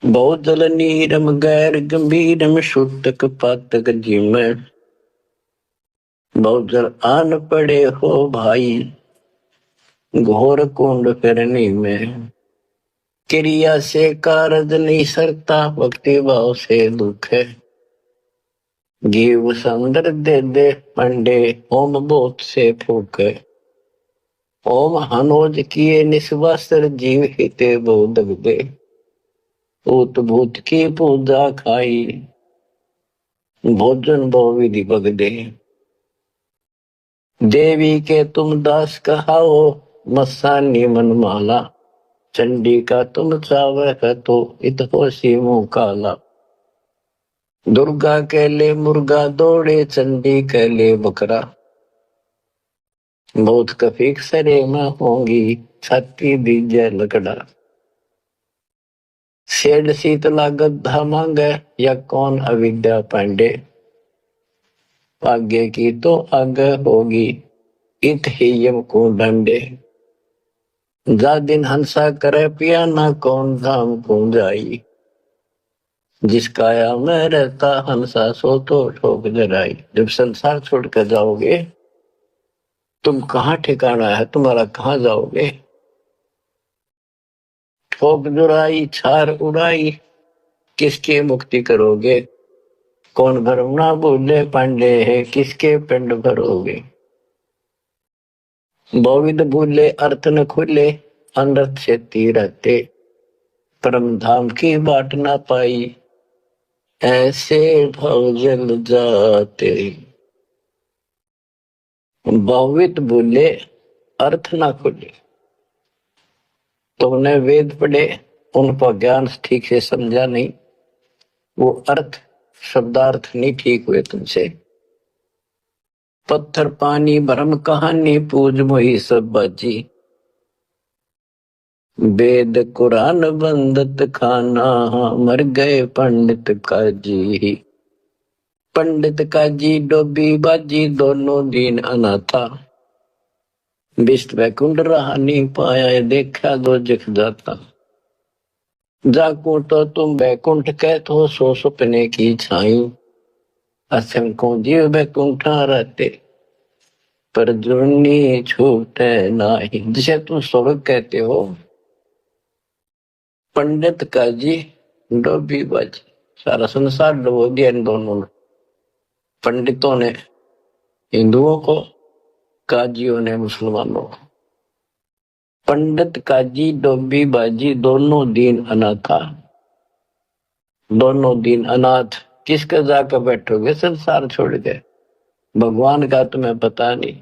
बहुत जल नीरम गैर गंभीरम शुद्धक पातक जिम, बहुत जल आन पड़े हो भाई घोर कुंड फिरनी में, क्रिया से कारज नहीं सरता भक्ति भाव से दुख है, जीव संदर दे दे पंडे ओम बोत से फूक, ओम हनोज किए निस्वास्त्र जीव हिते बोध दे, भूत भूत की पूजा खाई भोजन भो विधि बगदे, देवी के तुम दास कहाओ मस्तानी मन माला, चंडी का तुम चावर है तो इत हो सीमो काला, दुर्गा के ले मुर्गा दौड़े चंडी के ले बकरा, बहुत कफीक सरे में होंगी छाती दीजिए लकड़ा, शेड शीतला गद्दा मांगे या कौन अविद्या पांडे, आगे की तो आगे होगी इत ही यम को डंडे, जा दिन हंसा करे पिया ना कौन धाम को जाई, जिस काया में रहता हंसा सो तो ठोक जराई। जब संसार छोड़ कर जाओगे तुम कहाँ ठिकाना है तुम्हारा, कहाँ जाओगे? ठोक जुराई छार उड़ाई किसकी मुक्ति करोगे, कौन भरम ना भूले पांडे है किसके पिंड भरोगे, बहुविध भूले अर्थ न खुले अनर्थ से रहते, परम धाम की बाट ना पाई ऐसे भव जल जाते, बहुविध भूले अर्थ ना खुले। तुमने वेद पढ़े उनका ज्ञान ठीक से समझा नहीं, वो अर्थ शब्दार्थ नहीं ठीक हुए तुमसे, पत्थर पानी भरम कहानी पूज मोही सब बाजी, वेद कुरान बंदत खाना मर गए पंडित काजी, पंडित काजी डोबी बाजी दोनों दिन अनाथा, विष्ट वैकुंठ रहा नहीं पाया देखा दो जख जाता, जाको तो तुम वैकुंठ कहते हो सो सपने की छाई, असंख्यों जीव वैकुंठा रहते पर जुर्नी छूटे नाही, जिसे तुम स्वर्ग कहते हो पंडित काजी डोबी बाजी, सारा संसार डुबो दिया इन दोनों ने, पंडितों ने हिंदुओं को, काजियों ने मुसलमानों को। पंडित काजी डोबी बाजी दोनों दिन अनाथा, दोनों दिन अनाथ किसका जाकर बैठोगे संसार छोड़ के, भगवान का तुम्हें पता नहीं,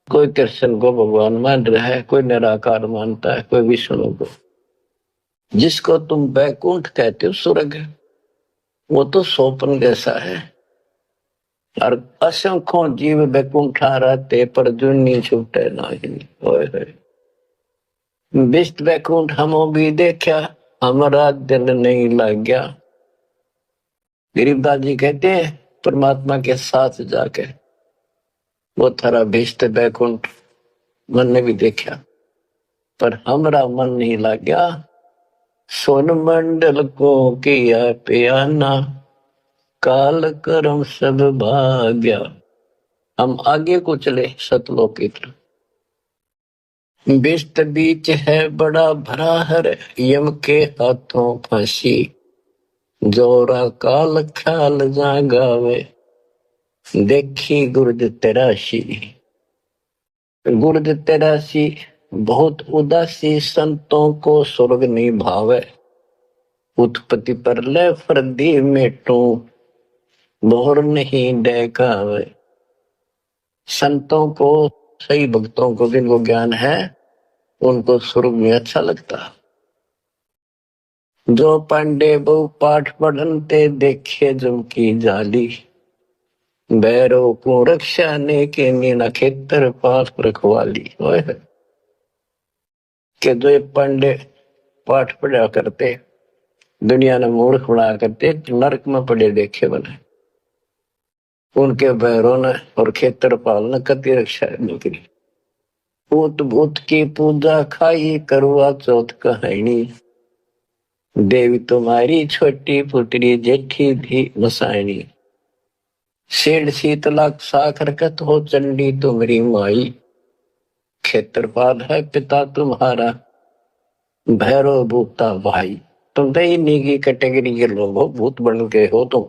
कोई कृष्ण को भगवान मान रहा है, कोई निराकार मानता है, कोई विष्णु को, जिसको तुम बैकुंठ कहते हो स्वर्ग है वो तो सोपन जैसा है, और असंख्यों जीव बैकुंठा रहते पर जुनी छूटे नहीं। विष्ट बैकुंठ हमो भी देखा हमारा दिल नहीं लग गया, गरीबदास जी कहते हैं परमात्मा के साथ जाके वो थारा भिष्ट बैकुंठ मन ने भी देखा पर हमारा मन नहीं लग गया, सोन मंडल को किया पियाना काल कर्म सब भाग्या, हम आगे को चले सतलोक की तरफ, बिस्त बीच है बड़ा भरा हर यम के हाथों फांसी, जोरा काल ख्याल जा गावे देखी गुर्द तेराशी, गुर्द तेराशी बहुत उदासी संतों को स्वर्ग नहीं भावे, उत्पत्ति पर ले फर्दी मेटू बोर नहीं देखावे, संतों को सही भक्तों को जिनको ज्ञान है उनको स्वर्ग में अच्छा लगता, जो पांडे बहु पाठ पढ़नते देखे जम की जाली, बैरो को रक्षा ने के नीना खेतर पास रखवाली। के जो ये पंडे पाठ पढ़ा करते, दुनिया ने मूर्ख बना करते, नरक में पड़े देखे बने, उनके बैरों ने और खेतरपाल ने कति रक्षा नहीं करी। भूत भूत की पूजा खाई करवा चौथ कहानी, देवी तुम्हारी छोटी पुत्री जेठी भी मसायनी, सेठ शीतला साखर कत हो चंडी तुम्हारी माई, खेतरपाल है पिता तुम्हारा भैरव भूता भाई। तुम तो इन्हीं की कैटेगरी के लोग हो, भूत बन के हो तुम।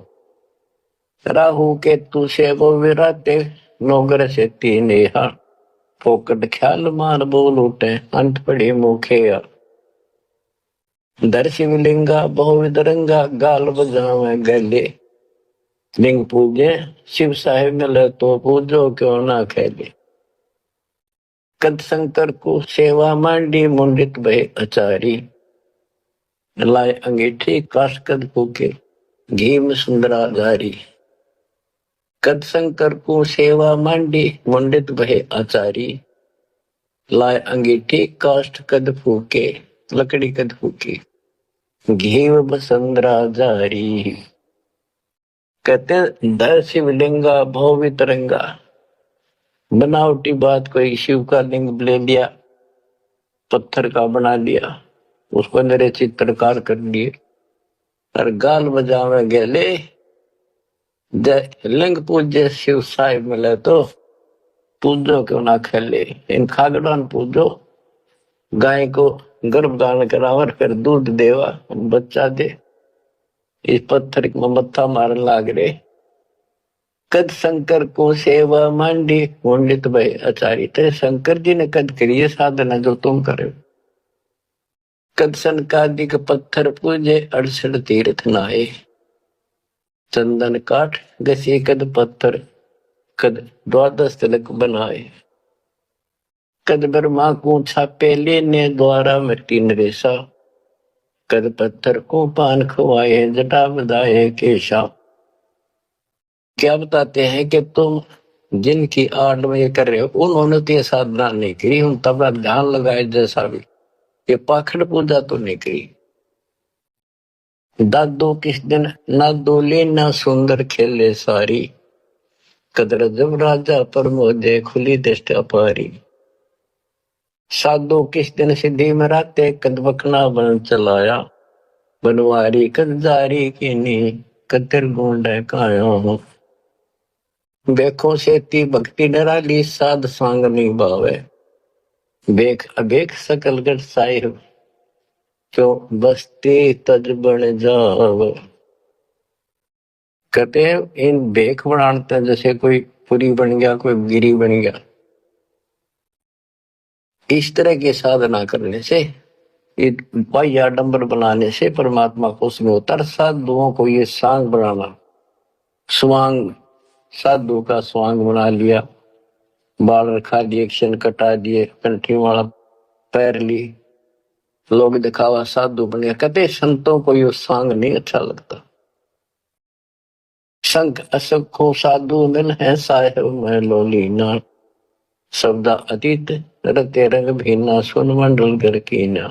राहु के तू से वो विराटे नौगर से तीन फोकट ख्याल मार बोल उठे अंत पड़े मुखे। दर शिवलिंगा बहुविधरंगा गाल बजावे गले, लिंग पूजे शिव साहेब मिले तो पूजो क्यों ना खेले। कद शंकर को सेवा मांडी मुंडित भय अचारी, लाए अंगीठी काशकद फूके घी में सुंदरा जारी। कद शंकर को सेवा मांडी मुंडित भय आचारी, लाए अंगीठी काष्ठ कद फूके लकड़ी कद फूके घी बसंदरा जारी। कहते दर शिवलिंगा भव तरंगा, बनावटी बात कोई शिव का लिंग ले लिया, पत्थर का बना लिया, उसको मेरे चित्रकार कर लिए और गाल बजावे गले। लिंग पूज्य शिव साहिब मिले तो पूजो क्यों ना खेले। इन खागड़ान पूजो, गाय को गर्भदान करावर फिर दूध देवा बच्चा दे, इस पत्थर में मत्था मारन लाग रहे। कद शंकर को सेवा मांडी पंडित भाई आचार्य, तेरे शंकर जी ने कद करिए साधना जो तुम करे। कद सनकादिक पत्थर पूजे 68 तीर्थ नाए, चंदन काठ घसी कद पत्थर कद 12 तिलक बनाए। कद ब्रह्मा को छापे लेने द्वारा मिट्टी नरेशा, कद पत्थर को पान खवाए जटा बधाए केशा। क्या बताते हैं कि तुम जिनकी आड़ में ये कर रहे हो उन्होंने तो ये साधना नहीं करी, उन तब ध्यान लगाए जैसा भी, ये पाखंड पूजा तो नहीं करी। दादो किस दिन ना दोले ना सुंदर खेले सारी, कदर जब राजा पर मोजे खुली दृष्टि अपारी। साधो किस दिन सिद्धि में राते कद बकना बन चलाया, बनवारी कद जारी की नी कतिर गुंड काया हूं। बेखो सेती भक्ति डराली साध सांग निभावे, बेख अबेख सकल गढ़ साहिब क्यों बस्ती तज बन जाव। कहते हैं इन बेख बनाते जैसे कोई पुरी बन गया, कोई गिरी बन गया, इस तरह की साधना करने से, बाह्य आडंबर बनाने से परमात्मा खुश नहीं होता। साधुओं को ये सांग बनाना, स्वांग, साधु का स्वांग बना लिया, बाल रखा दिए, क्षण कटा दिए, कंठी वाला पैर ली, लोग दिखावा साधु बन गया। कहते संतों को ये सांग नहीं अच्छा लगता। संख असखो साधु मिल है साहेब में लोलीना, शब्दा अतीत रते रंग भीना सुन मंडल घर कीना।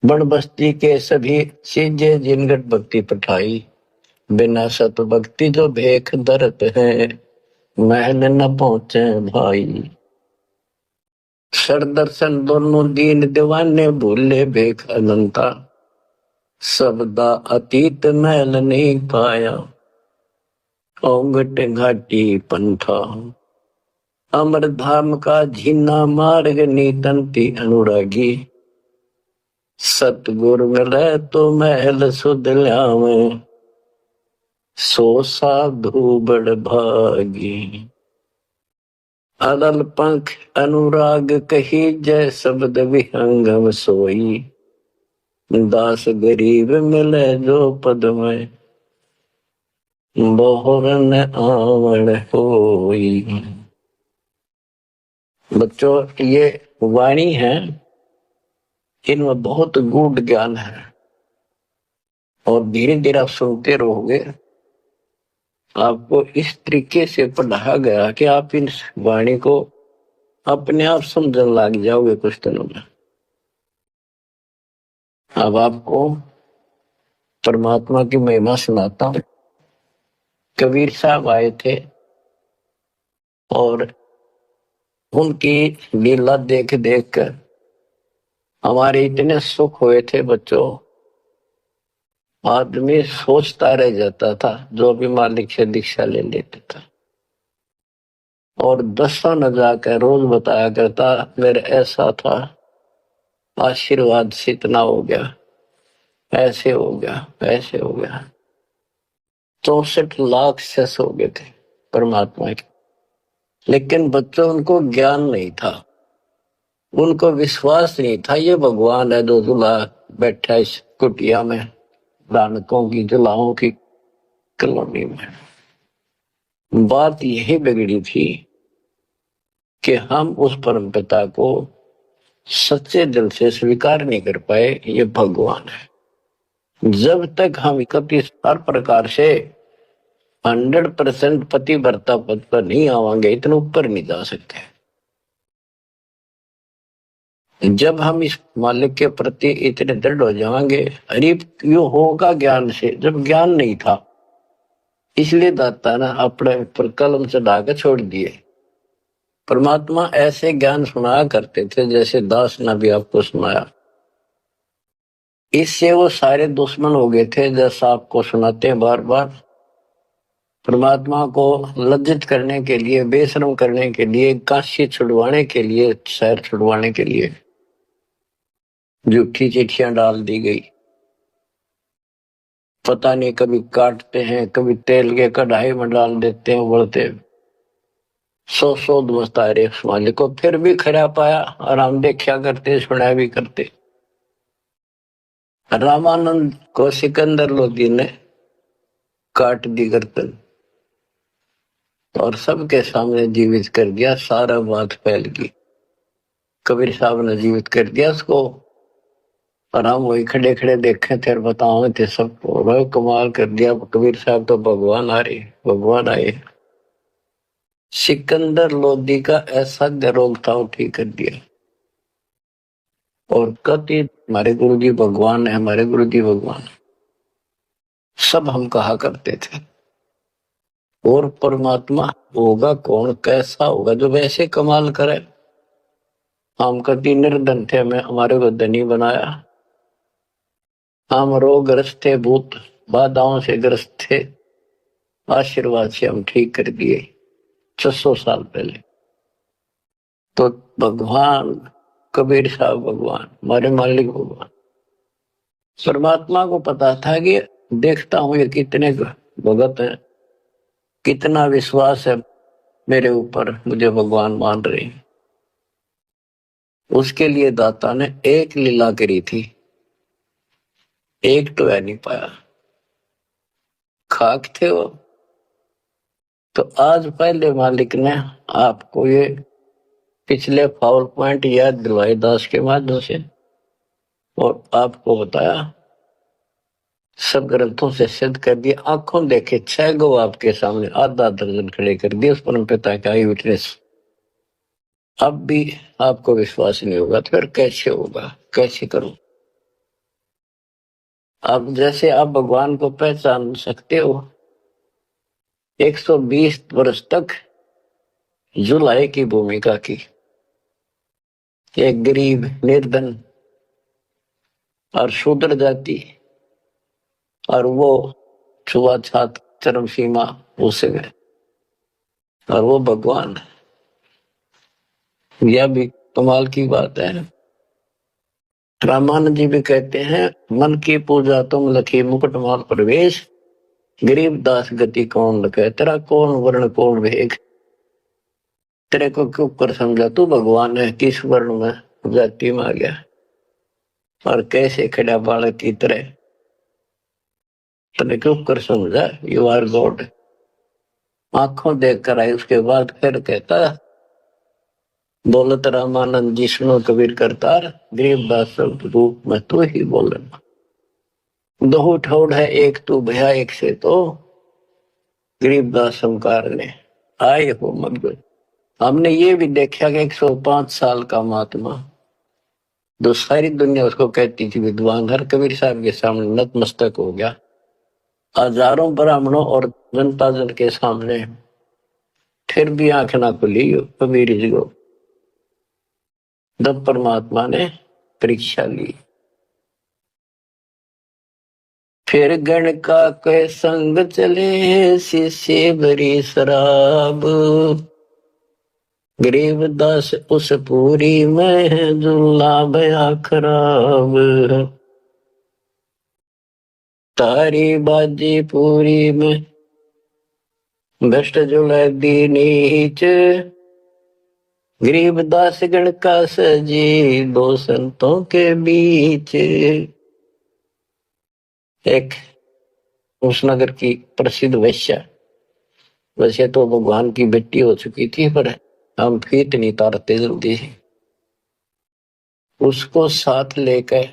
बन बस्ती के सभी सीजे जिनगट भक्ति पठाई, बिना सत भक्ति जो भेख दरत है महल न पहुंचे भाई। सर दर्शन दोनों दीन दीवाने भूले भेख अनंता, शब्दा अतीत महल नहीं पाया ओंगट घाटी पंथा। अमर धाम का झीना मार्ग नीतंती अनुरागी, सतगुर मिले तो महल सुध ल्यावे सो साधु बड़ भागी। अदल पंख अनुराग कही जय शब्द विहंगम सोई, दास गरीब मिले जो पद में बहुरन आवण होई। बच्चों ये वाणी है, इनमें बहुत गूढ़ ज्ञान है और धीरे धीरे आप सुनते रहोगे आपको इस तरीके से पढ़ाया गया कि आप इन वाणी को अपने आप समझने लग जाओगे कुछ दिनों में। अब आपको परमात्मा की महिमा सुनाता हूं। कबीर साहब आए थे और उनकी लीला देख देख कर हमारे इतने सुख हुए थे बच्चों, आदमी सोचता रह जाता था जो भी मालिक से दीक्षा ले लेता था। और दसों न जाकर रोज बताया करता मेरे ऐसा था, आशीर्वाद से इतना हो गया, ऐसे हो गया, ऐसे हो गया। 64 लाख शेष हो गए थे परमात्मा के। लेकिन बच्चों उनको ज्ञान नहीं था, उनको विश्वास नहीं था ये भगवान है जो जुला बैठा इस कुटिया में, दानकों की जुलाओं की कॉलोनी में। बात यही बिगड़ी थी कि हम उस परम पिता को सच्चे दिल से स्वीकार नहीं कर पाए ये भगवान है। जब तक हम 31 हर प्रकार से 100% पतिव्रता पद पर नहीं आवांगे, इतना ऊपर नहीं जा सकते। जब हम इस मालिक के प्रति इतने दृढ़ हो जाएंगे, अरे यो होगा ज्ञान से, जब ज्ञान नहीं था इसलिए दाता ने अपने ऊपर कलम चढ़ा के छोड़ दिए। परमात्मा ऐसे ज्ञान सुनाया करते थे जैसे दास ने भी आपको सुनाया। इससे वो सारे दुश्मन हो गए थे, जैसा आपको सुनाते हैं बार बार। परमात्मा को लज्जित करने के लिए, बेशरम करने के लिए, काशी छुड़वाने के लिए, शहर छुड़वाने के लिए झूठी चिट्ठियां डाल दी गई। पता नहीं कभी काटते हैं, कभी तेल के कढ़ाई में डाल देते हैं उबलते। सौ मस्तारे मालिक को फिर भी खड़ा पाया और हम देखा करते, सुना भी करते। रामानंद को सिकंदर लोधी ने काट दी गर्दन और सबके सामने जीवित कर दिया, सारा बात फैल गई। कबीर साहब ने जीवित कर दिया उसको और हम वही खड़े खड़े देखे थे और बताओ थे सबको, कमाल कर दिया कबीर साहब तो भगवान आ रहे, भगवान आए। सिकंदर लोधी का ऐसा रोग था वो ठीक कर दिया। और कति हमारे गुरु जी भगवान है, हमारे गुरु जी भगवान, सब हम कहा करते थे। और परमात्मा होगा कौन, कैसा होगा जो वैसे कमाल करे। हम कति निर्धन थे, हमें हमारे को धनी बनाया। हम रोगग्रस्त थे, भूत बाधाओं से ग्रस्त थे, आशीर्वाद से हम ठीक कर दिए 600 साल पहले। तो भगवान कबीर साहब भगवान, हमारे मालिक भगवान। परमात्मा को पता था कि देखता हूं ये कितने भगत है, कितना विश्वास है मेरे ऊपर, मुझे भगवान मान रहे हैं। उसके लिए दाता ने एक लीला करी थी, एक तो है नहीं पाया, खाक थे वो। तो आज पहले मालिक ने आपको ये पिछले फाउल पॉइंट याद दिलवाए दास के माध्यम से और आपको बताया, सब ग्रंथों से सिद्ध कर दिया। आंखों देखे 6 गो आपके सामने, आधा दर्जन खड़े कर दिए उस परम पिता का विटनेस। अब भी आपको विश्वास नहीं होगा तो फिर कैसे होगा, कैसे करूं। अब जैसे आप भगवान को पहचान सकते हो, 120 वर्ष तक जुलाई की भूमिका की, एक गरीब निर्धन और शूद्र जाति, और वो छुआछात चरम सीमा उसे गए, और वो भगवान। यह भी कमाल की बात है। रामानंद जी भी कहते हैं, मन की पूजा तुम लखी मुकुटमाल प्रवेश, गरीब दास गति कौन लखे, तेरा कौन वर्ण कौन वेग। तेरे को क्यों कर समझा तू भगवान है, किस वर्ण में जाति में आ गया और कैसे खड़ा बालक की तरह, तेरे क्यों कर समझा, यू आर गॉड। आंखों देख कर आए, उसके बाद फिर कहता बोलत रामानंद जी सुनो कबीर करतार, गरीबदास शब्द रूप में तू ही बोलना। दो ठोड़ है एक तू भया एक से तो, गरीबदास शंकर ने आए हो मत। हमने ये भी देखा कि 105 साल का महात्मा, जो सारी दुनिया उसको कहती थी विद्वान, हर कबीर साहब के सामने नतमस्तक हो गया। हजारों ब्राह्मणों और जनता जन के सामने फिर भी आंख ना खुली कबीर जी को। तब परमात्मा ने परीक्षा ली। फिर गण का कह संग चले, शीशे भरी शराब। गरीबदास उस पूरी में जुल्ला भया खराब। तारी बाजी पूरी में भ्रष्ट जुला दी नीच। गरीबदास गण का सजी दो संतों के बीच। एक उस नगर की प्रसिद्ध वैश्या, वैसे तो भगवान की बेटी हो चुकी थी, पर हम फीट नहीं तारते जल्दी। उसको साथ लेकर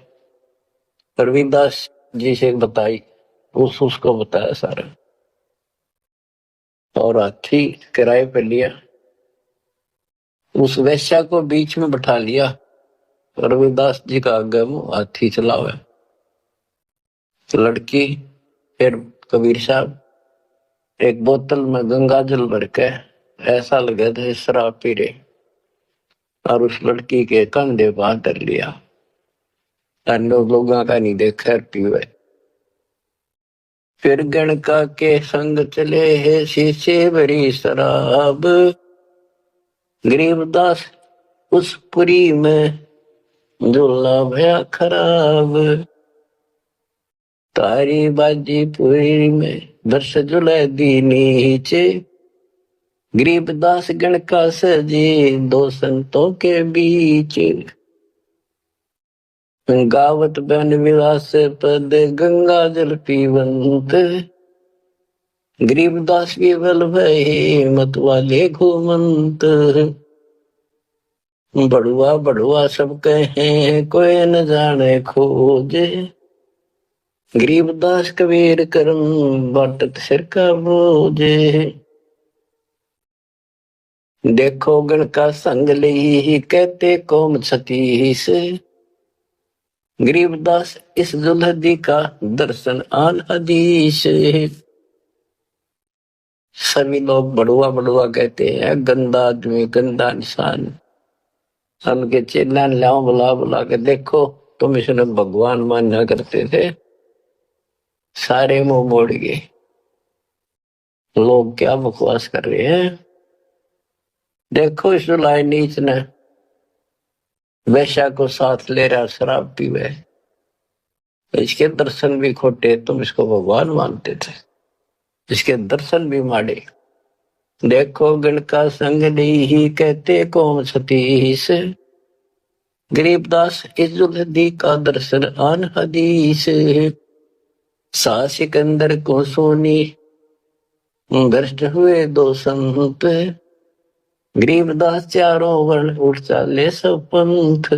रविदास जी से बताई, उसको बताया सारा, और हाथी किराए पे लिया। उस वैश्या को बीच में बैठा लिया। रविदास जी का आगे मुंह हाथी चला हुआ। लड़की फिर कबीर साहब एक बोतल में गंगा जल भर के, ऐसा लगे थे शराब पी रहे, और उस लड़की के कंधे पर हाथ धर लिया। लोगों का नहीं देखा पीवे। फिर गण का के संग चले है शीशे भरी शराब। गरीबदास उस पुरी में झूला भया खराब। तारी बाजी पुरी में दर्श जुले दी नीचे। गरीबदास गण का सजी दो संतों के बीच। गावत बन विलास पद गंगा जल पीवंत। गरीबदास की बल भय मत वाले घूमंत। बड़ुआ बड़ुआ सब कहें कोई न जाने खोजे। गरीबदास कबीर करम बाटत सिर का बोझे। देखो गण का संग ली कहते कौम छतीस। गरीबदास इस दुल्हदी का दर्शन आन हदीस। सभी लोग बड़ुआ बड़ुआ कहते हैं, गंदा आदमी गंदा इंसान। उनके चेला लाओ बुला बुला के, देखो तुम इसने भगवान माना करते थे, सारे मुंह मोड़ गए। लोग क्या बकवास कर रहे हैं। देखो इस लाए नीच ने वैश्या को साथ ले रहा शराब पीवे, इसके दर्शन भी खोटे, तुम इसको भगवान मानते थे, इसके दर्शन भी माड़े। देखो गण का संग नहीं कहते कौम सतीश। गरीबदास इस दुल्हदी का दर्शन आन हदीस। सा सिकंदर को सोनी भ्रष्ट हुए दो संत। गरीबदास चारों वर्ण उठ चाले सब पंथ।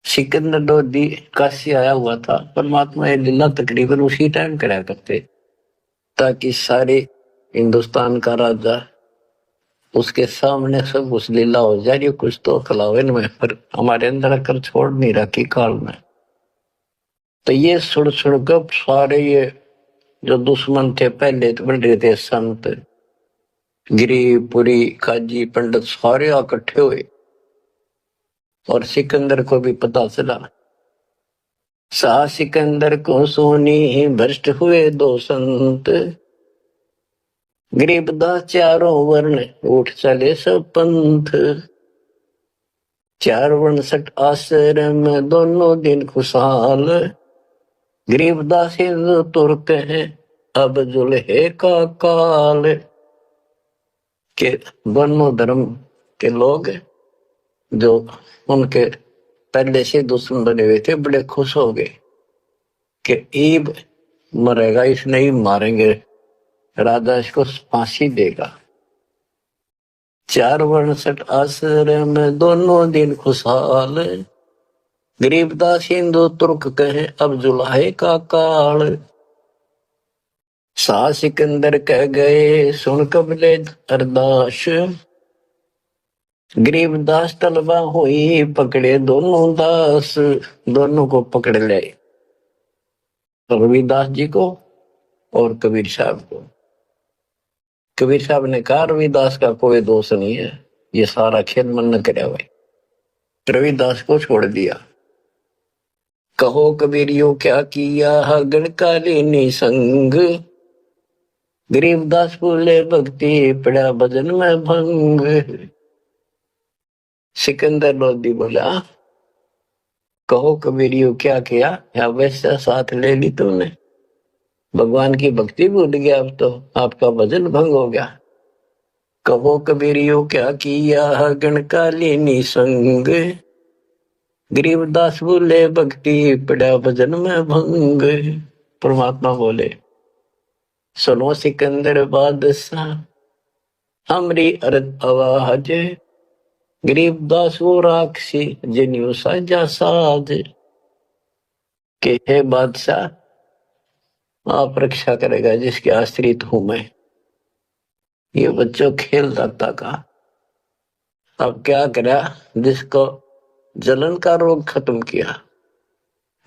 सिकंदर लोधी काशी आया हुआ था, परमात्मा ये लीला तकरीबन उसी टाइम करा करते, ताकि सारे हिंदुस्तान का राजा उसके सामने सब उस लीला हो जाए, कुछ तो खिलावे में, पर हमारे अंदर कर छोड़ नहीं रखी काल में। तो ये सुड़ सुड़कर सारे ये जो दुश्मन थे पहले तो बन रहे थे, संत गिरी पुरी काजी पंडित सारे इकट्ठे हुए, और सिकंदर को भी पता चला। सा सिकंदर को सोनी भ्रष्ट हुए दो संत। गरीबदास चारों वर्ण उठ चले सब पंथ। चार वर्ण सट आश्रम दोनों दिन खुशहाल। गरीबदास हिंदू तुर्क है अब जुल्हे का काल। के दोनों धर्म के लोग जो उनके पहले से दुश्मन बने हुए थे बड़े खुश हो गए कि ईब मरेगा, इस नहीं मारेंगे, राजा इसको फांसी देगा। चार वर्ण सट आश्रम दोनों दिन खुशहाल। गरीबदास हिंदू तुर्क कहे अब जुल्हे का काल। शाह सिकंदर कह गए सुन कबले अरदास, गरीबदास तलबा हुई पकड़े दोनों दास, दोनों को पकड़ ले, रविदास जी को और कबीर साहब को। कबीर साहब ने कहा रविदास का कोई दोष नहीं है, ये सारा खेल मन न करे भाई। रविदास को छोड़ दिया। कहो कबीरियों क्या किया गणकालीनी संग, गरीबदास बोले भक्ति पड़ा भजन में भंग। सिकंदर लोधी बोला कहो कबीरियों क्या किया, या वैसा साथ ले ली तुमने, भगवान की भक्ति भूल गया, अब तो आपका भजन भंग हो गया। कहो कबीरियों क्या किया गणकालीनी संग, गरीबदास बोले भक्ति पड़ा भजन में भंग। परमात्मा बोले सुनो सिकंदर बादशाह हमरी अरद आवाज, गरीबदास वो राक्षसी जिन्यू साजा साध। के हे बादशाह आप रक्षा करेगा जिसके आश्रित हूं मैं। ये बच्चों खेल रखता का, अब क्या करा, जिसको जलन का रोग खत्म किया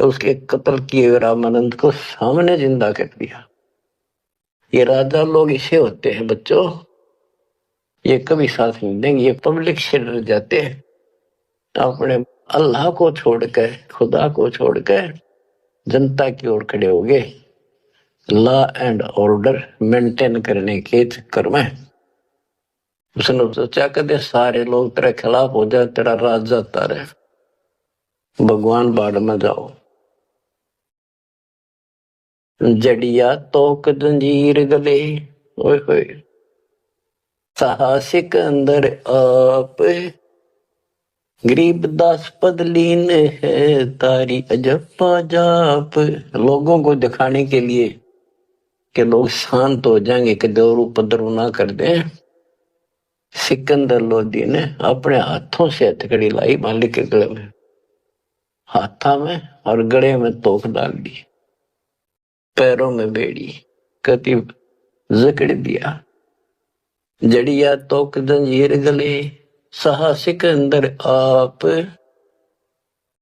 तो उसके कत्ल किए रामानंद को सामने जिंदा कर दिया। ये राजा लोग इसे होते हैं बच्चों, ये कभी साथ नहीं देंगे, ये पब्लिक से डर जाते हैं, अपने अल्लाह को छोड़कर खुदा को छोड़कर जनता की ओर खड़े हो गए, लॉ एंड ऑर्डर मेंटेन करने के चक्कर में। उसने सोचा कदे सारे लोग तेरे खिलाफ हो जाए, तेरा राज जाता रहे, भगवान बाढ़ में जाओ। जड़िया तोक जंजीर गले, ओए होए साहसिक अंदर आप, गरीबदास पद लीन है तारी अजप्पा जाप। लोगों को दिखाने के लिए कि लोग शांत हो जाएंगे, कि दौर उपद्रव ना कर दें, सिकंदर लोधी ने अपने हाथों से हथकड़ी लाई मालिक के गले में, हाथा में और गले में तोक डाल दी, पैरों में बेड़ी कति जकड़ दिया। जड़िया तोक जंजीर गले साहसिक अंदर आप,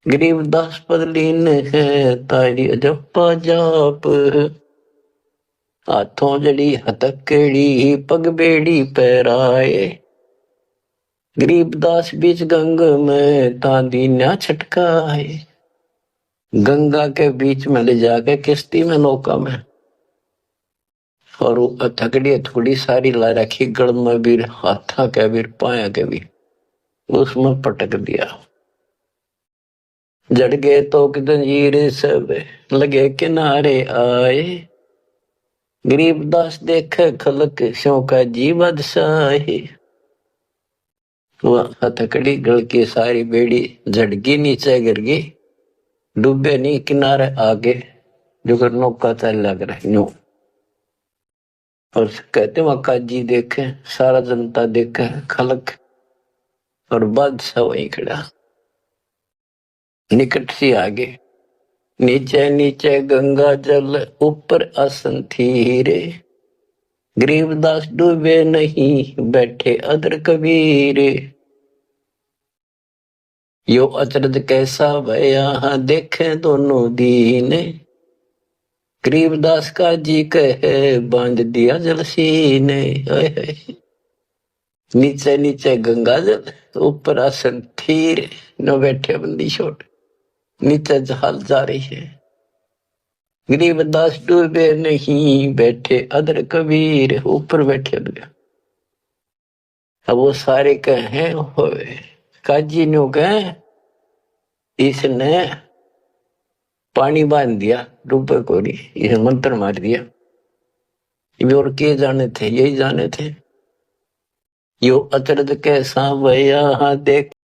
गरीबदास पद लीन है तारी अजप्पा जाप। हाथों जड़ी हथकड़ी पग बेड़ी पैराए, गरीबदास बीच गंग में तांदी ना छटकाए। गंगा के बीच में ले जाके किश्ती में नौका में, और हथकड़ी थोड़ी सारी ला रखी गड़ में भी, हाथा के भी पाया के भी, उसमें पटक दिया। जड़ गए तो जंजीर सब लगे किनारे आए, गरीबदास देखे खलक स्यों का जी बादशाह। वह हथकड़ी गल की सारी बेड़ी झड़की नीचे गिर गई, डूबे नहीं किनारे आगे जो नौका चल लग रहा यूं। और कहते वहां काजी देखे, सारा जनता देखे, खलक और बादशाह वहीं खड़ा निकट सी आगे। नीचे नीचे गंगा जल ऊपर आसन थी रे, गरीबदास डूबे नहीं बैठे अदर कबीर। यो अचरज कैसा भया देखे दोनों दीन, गरीबदास का जी कहे बांध दिया जल सीने। नीचे नीचे गंगा जल ऊपर आसन थीर न बैठे बंदी छोड़, नीचे जहाल जा रही है। गरीबदास डूबे नहीं बैठे अदर कबीर, ऊपर बैठे हुए। अब वो सारे कहे काजी ने कहे इसने पानी बांध दिया, डूबे को नहीं, इसे मंत्र मार दिया। और के जाने थे, यही जाने थे। यो अचरज कैसा भया देख